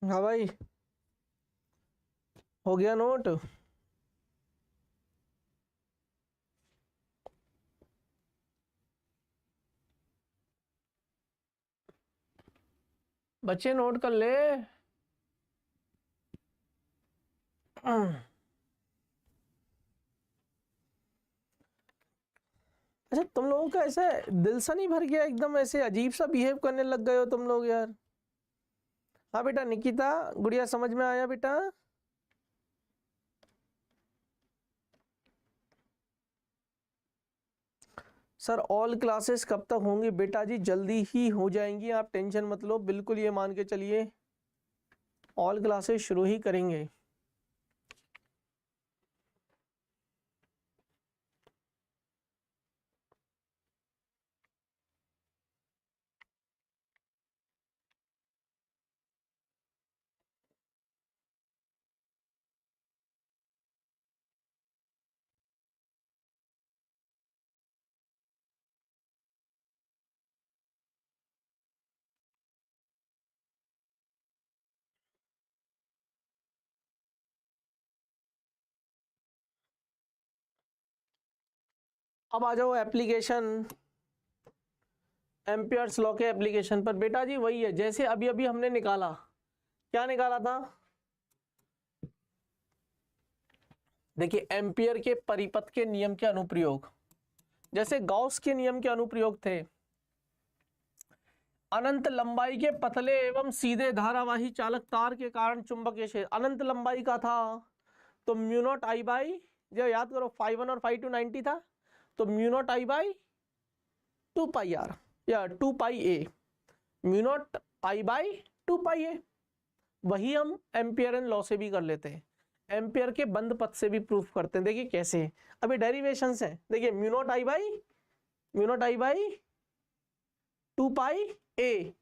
हाँ भाई, हो गया नोट? बच्चे नोट कर ले। अच्छा, तुम लोगों का ऐसे दिल सा नहीं भर गया, एकदम ऐसे अजीब सा बिहेव करने लग गए हो तुम लोग यार। हाँ बेटा निकिता, गुड़िया समझ में आया बेटा? सर ऑल क्लासेस कब तक होंगी? बेटा जी जल्दी ही हो जाएंगी, आप टेंशन मत लो, बिल्कुल ये मान के चलिए ऑल क्लासेस शुरू ही करेंगे। अब आ जाओ एप्लीकेशन, एम्पियर्स लॉ के एप्लीकेशन पर। बेटा जी वही है जैसे अभी अभी हमने निकाला, क्या निकाला था, देखिए एम्पियर के परिपथ के नियम के अनुप्रयोग। जैसे गॉस के नियम के अनुप्रयोग थे, अनंत लंबाई के पतले एवं सीधे धारावाही चालक तार के कारण चुंबकीय क्षेत्र अनंत लंबाई का था, तो म्यू नॉट आई बाई, जो याद करो फाई 1 और फाई 2 90 था, तो mu naught I by 2 pi R या 2 pi A, mu naught I by 2 pi A. वही हम एम्पियरन लॉ से भी कर लेते हैं, एम्पियर के बंद पथ से भी प्रूफ करते हैं। देखिए कैसे, अभी डेरिवेशंस हैं, देखिए mu naught I by 2 pi ए।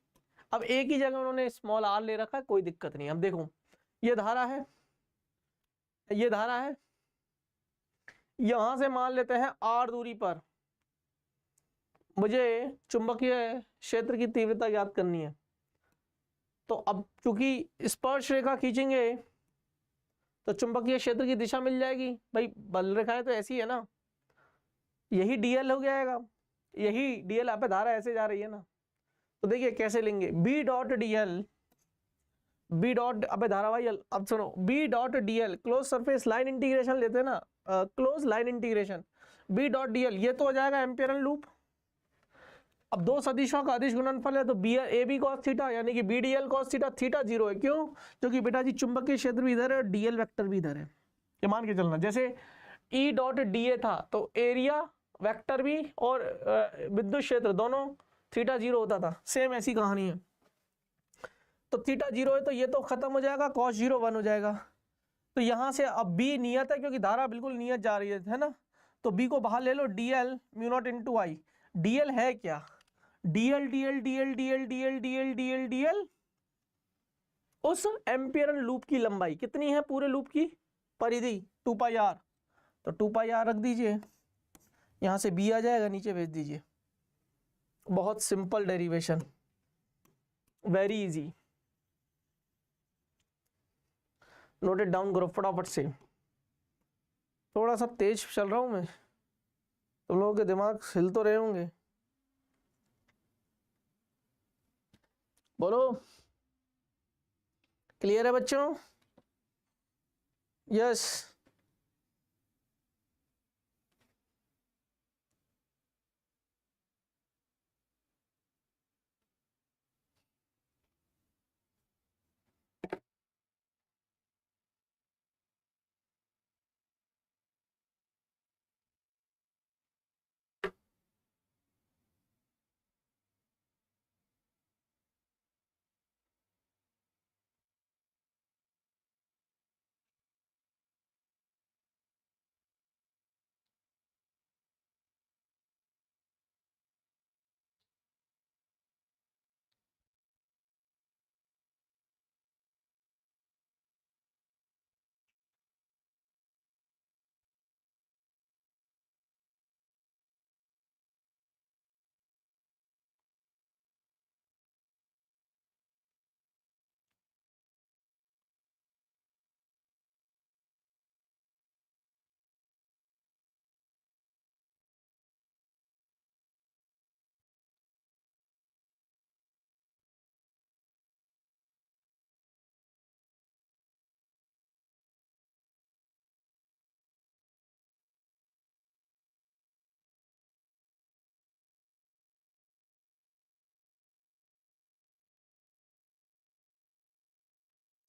अब ए की जगह उन्होंने स्मॉल आर ले रखा है, कोई दिक्कत नहीं। अब देखो ये धारा है, ये धारा है, यहां से मान लेते हैं आर दूरी पर मुझे चुंबकीय क्षेत्र की तीव्रता ज्ञात करनी है। तो अब चूंकि स्पर्श रेखा खींचेंगे तो चुंबकीय क्षेत्र की दिशा मिल जाएगी। भाई बल रेखाएं तो ऐसी है ना, यही डीएल हो जाएगा, यही डीएल आप धारा ऐसे जा रही है ना। तो देखिए कैसे लेंगे, B dot DL, B dot अब धारावाही, अब सुनो, B dot DL close surface line integration लेते हैं ना, close line integration, B dot DL ये तो हो जाएगा एम्पियरन लूप। अब दो सदिशों का अदिश गुणनफल है, तो B A B cos theta यानी कि B DL cos theta, theta 0 है। क्यों? क्योंकि बेटा जी चुंबकीय क्षेत्र भी इधर है, डीएल वेक्टर भी इधर है। ये मान के चलना, जैसे ई डॉट डीए था तो एरिया वेक्टर भी और विद्युत क्षेत्र दोनों थीटा 0 होता था, सेम ऐसी कहानी है। तो थीटा 0 है तो ये तो खत्म हो जाएगा, कॉस 0 1 हो जाएगा। तो यहां से अब बी नियत है क्योंकि धारा बिल्कुल नियत जा रही है ना, तो बी को बाहर ले लो, डीएल म्यू नॉट इंटू आई। डीएल है क्या, DL DL DL DL DL DL DL DL उस एम्पियरन लूप की लंबाई कितनी है, पूरे लूप की परिधि 2 पाई आर, तो 2 पाई आर रख दीजिए, यहां से बी आ जाएगा, नीचे भेज दीजिए। बहुत simple derivation, very easy, note it down करो फटाफट से। थोड़ा सा तेज चल रहा हूं मैं, तुम लोगों के दिमाग हिल तो रहे होंगे, बोलो क्लियर है बच्चों? यस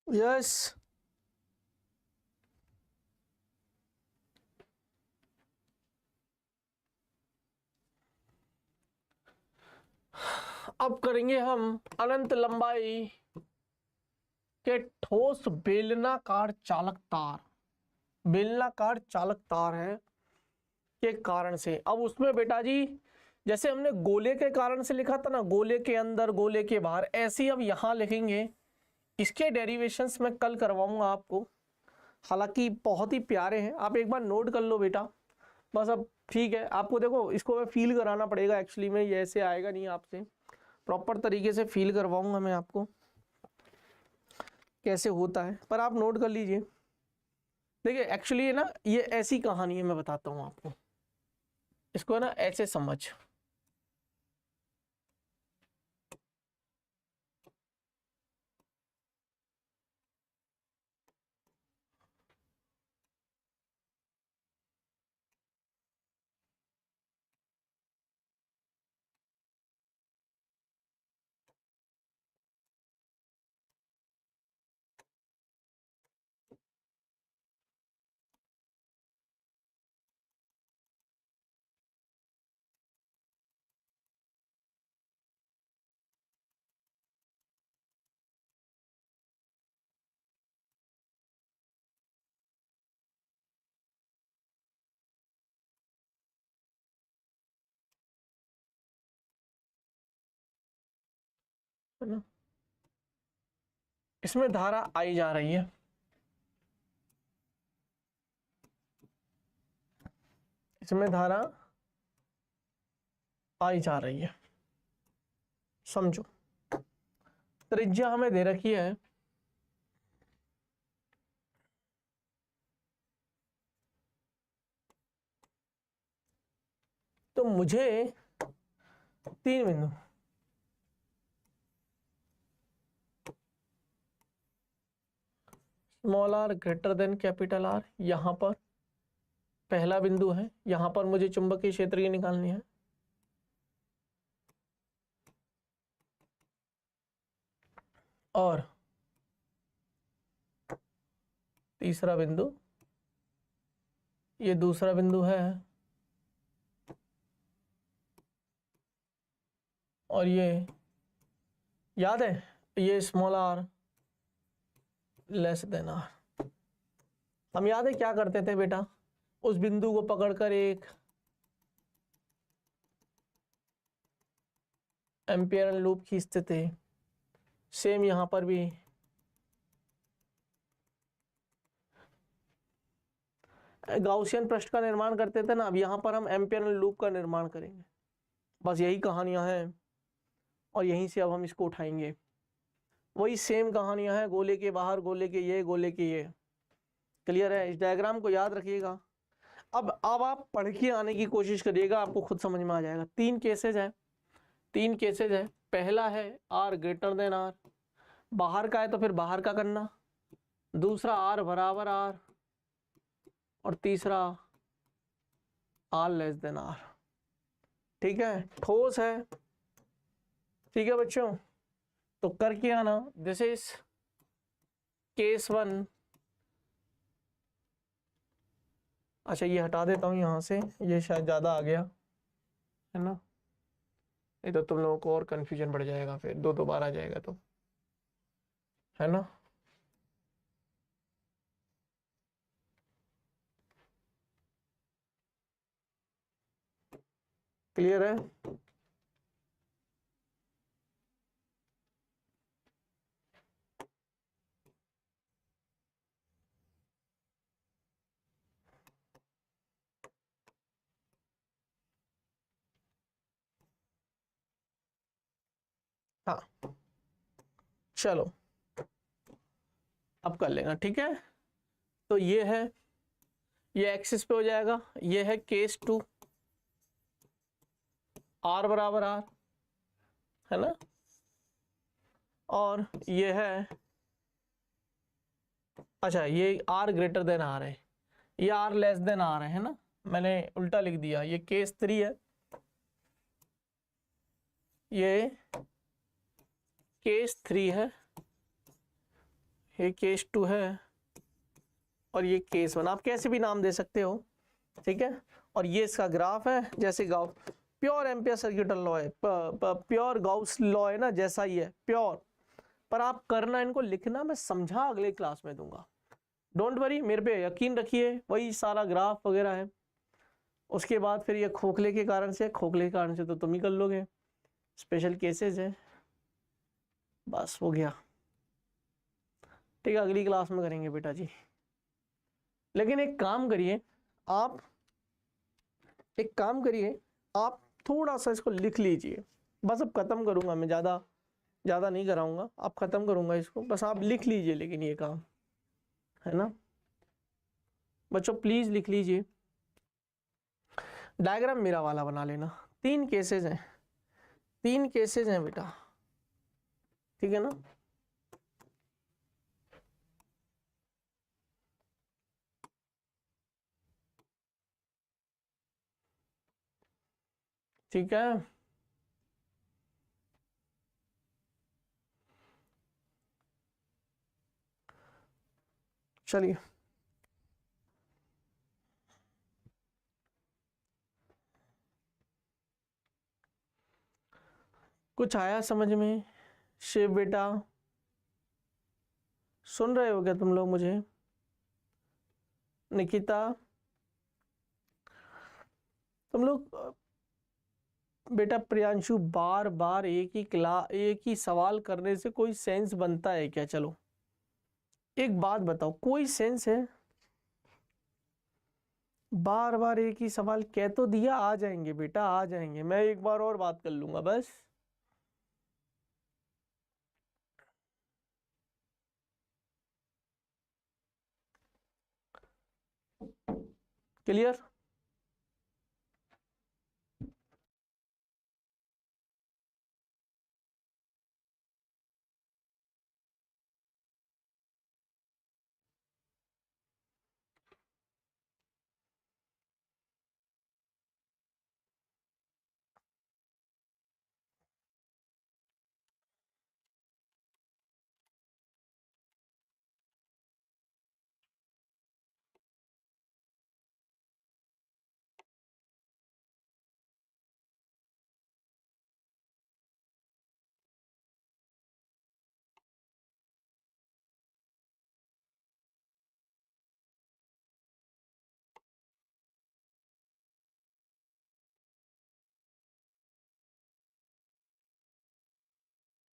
यस अब करेंगे हम अनंत लंबाई के ठोस बेलनाकार चालक तार, बेलनाकार चालक तार है के कारण से। अब उसमें बेटा जी जैसे हमने गोले के कारण से लिखा था ना, गोले के अंदर गोले के बाहर, ऐसे ही अब यहां लिखेंगे। इसके डेरिवेशंस मैं कल करवाऊंगा आपको, हालांकि बहुत ही प्यारे हैं, आप एक बार नोट कर लो बेटा बस। अब ठीक है, आपको देखो इसको मैं फील कराना पड़ेगा, एक्चुअली में ये ऐसे आएगा नहीं, आपसे प्रॉपर तरीके से फील करवाऊंगा मैं आपको कैसे होता है, पर आप नोट कर लीजिए। देखिए एक्चुअली ना ये ऐसी कहानी है, मैं बताता हूँ आपको। इसको ना ऐसे समझ, है ना। इसमें धारा आई जा रही है, इसमें धारा आई जा रही है, समझो। त्रिज्या हमें दे रखी है तो मुझे 3 बिंदु, small R greater than capital R, यहां पर पहला बिंदु है, यहां पर मुझे चुंबकीय क्षेत्र की निकालनी है। और तीसरा बिंदु, ये दूसरा बिंदु है, और ये याद है, ये small R less than R. हम याद है क्या करते थे बेटा, उस बिंदु को पकड़कर एक एम्पियर लूप खींचते थे। सेम यहां पर भी गाउसियन पृष्ठ का निर्माण करते थे ना, अब यहां पर हम एम्पियर लूप का निर्माण करेंगे। बस यही कहानियां हैं और यहीं से अब हम इसको उठाएंगे। वही सेम कहानियां हैं, गोले के बाहर, गोले के ये, गोले के ये। क्लियर है? इस डायग्राम को याद रखिएगा। अब आप पढ़ के आने की कोशिश करिएगा, आपको खुद समझ में आ जाएगा। 3 केसेज है, 3 केसेज है। पहला है आर ग्रेटर देन आर, बाहर का है तो फिर बाहर का करना। दूसरा आर बराबर आर, और तीसरा आर लेस देन आर। ठीक है, ठोस है। ठीक है बच्चों, तो करके आना। This is case 1। अच्छा, ये हटा देता हूँ यहाँ से, ये शायद ज़्यादा आ गया है ना, नहीं तो तुम लोगों को और कन्फ्यूजन बढ़ जाएगा, फिर 2 बार आ जाएगा तो, है ना। क्लियर है? हाँ, चलो अब कर लेना। ठीक है, तो ये है, ये एक्सिस पे हो जाएगा। ये है केस 2, आर बराबर आर, है ना। और ये है, अच्छा ये आर ग्रेटर देन आर है, ये आर लेस देन आर है ना, मैंने उल्टा लिख दिया। ये केस 3 है, ये केस 3 है, ये केस 2 है, और ये केस 1। आप कैसे भी नाम दे सकते हो, ठीक है। और ये इसका ग्राफ है, जैसे प्योर एम्पियर सर्किटल लॉ है, प्योर गाउस लॉ है ना, जैसा ही है प्योर। पर आप करना, इनको लिखना मैं समझा अगले क्लास में दूंगा, डोंट वरी, मेरे पे यकीन रखिए। वही सारा ग्राफ वगैरह है। उसके बाद फिर ये खोखले के कारण से, खोखले के कारण से तो तुम ही कर लोगे, स्पेशल केसेस है, बस हो गया। ठीक है, अगली क्लास में करेंगे बेटा जी। लेकिन एक काम करिए आप, एक काम करिए आप, थोड़ा सा इसको लिख लीजिए। बस अब खत्म करूंगा मैं, ज़्यादा नहीं कराऊंगा, अब खत्म करूंगा इसको, बस आप लिख लीजिए। लेकिन ये काम है ना बच्चों, प्लीज़ लिख लीजिए। डायग्राम मेरा वाला बना लेना। 3 केसेस हैं, 3 केसेस हैं बेटा, ठीक है ना। ठीक है, चलिए कुछ आया समझ में? शिव बेटा सुन रहे हो क्या तुम लोग मुझे? निकिता तुम लोग बेटा, प्रियांशु बार बार एक ही सवाल करने से कोई सेंस बनता है क्या? चलो एक बात बताओ, कोई सेंस है? बार बार एक ही सवाल कह तो दिया, आ जाएंगे बेटा आ जाएंगे, मैं एक बार और बात कर लूंगा बस। क्लियर?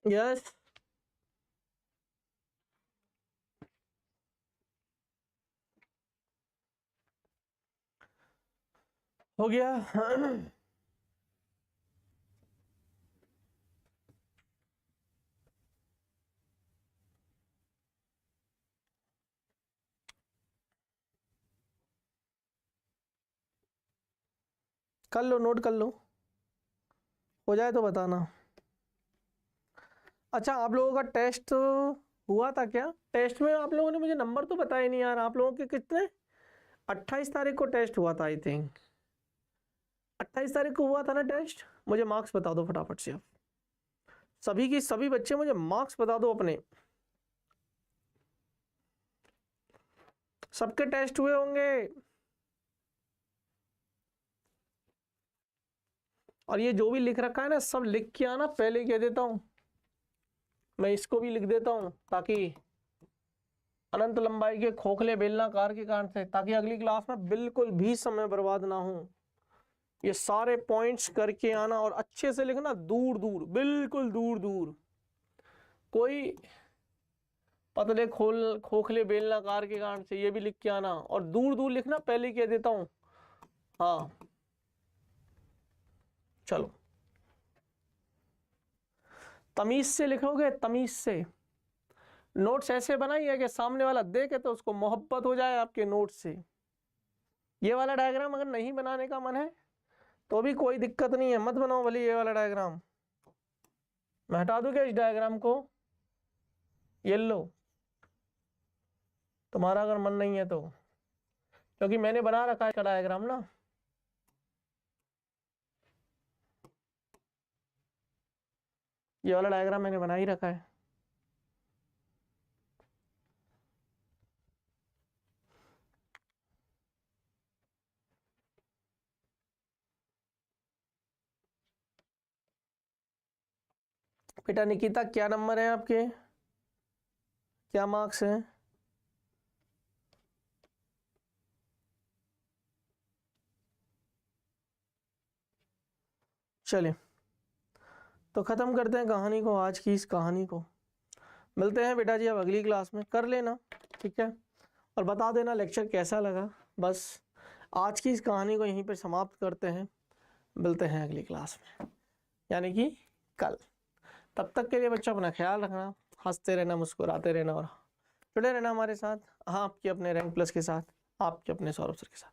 यस हो गया। कर लो, नोट कर लो, हो जाए तो बताना। अच्छा आप लोगों का टेस्ट हुआ था क्या? टेस्ट में आप लोगों ने मुझे नंबर तो बताया नहीं यार, आप लोगों के कितने? 28 तारीख को टेस्ट हुआ था आई थिंक, 28 तारीख को हुआ था ना टेस्ट। मुझे मार्क्स बता दो फटाफट से, आप सभी की सभी बच्चे मुझे मार्क्स बता दो अपने। सबके टेस्ट हुए होंगे। और ये जो भी लिख रखा है ना, सब लिख के आना, पहले कह देता हूं मैं, इसको भी लिख देता हूं ताकि अनंत लंबाई के खोखले बेलनाकार के कारण से, ताकि अगली क्लास में बिल्कुल भी समय बर्बाद ना हो। ये सारे पॉइंट्स करके आना और अच्छे से लिखना, दूर दूर, बिल्कुल दूर दूर, कोई पतले खोखले बेलनाकार के कारण से, ये भी लिख के आना। और दूर दूर लिखना, पहले कह देता हूं। हाँ चलो, तमीज से लिखोगे, तमीज से। नोट्स ऐसे बनाइए कि सामने वाला देखे तो उसको मोहब्बत हो जाए आपके नोट से। ये वाला डायग्राम अगर नहीं बनाने का मन है तो भी कोई दिक्कत नहीं है, मत बनाओ भले ये वाला डायग्राम। मैं हटा दूं क्या इस डायग्राम को? ये लो, तुम्हारा अगर मन नहीं है तो, क्योंकि मैंने बना रखा है इसका डायग्राम ना। ये वाला डायग्राम मैंने बना ही रखा है। बेटा निकिता क्या नंबर है आपके, क्या मार्क्स हैं? चलिए तो खत्म करते हैं कहानी को, आज की इस कहानी को। मिलते हैं बेटा जी अब अगली क्लास में, कर लेना ठीक है, और बता देना लेक्चर कैसा लगा। बस आज की इस कहानी को यहीं पर समाप्त करते हैं, मिलते हैं अगली क्लास में, यानी कि कल। तब तक के लिए बच्चों अपना ख्याल रखना, हंसते रहना, मुस्कुराते रहना और जुड़े रहना हमारे साथ, हाँ आपके अपने रैंक प्लस के साथ, आपके अपने सौरभ सर के साथ।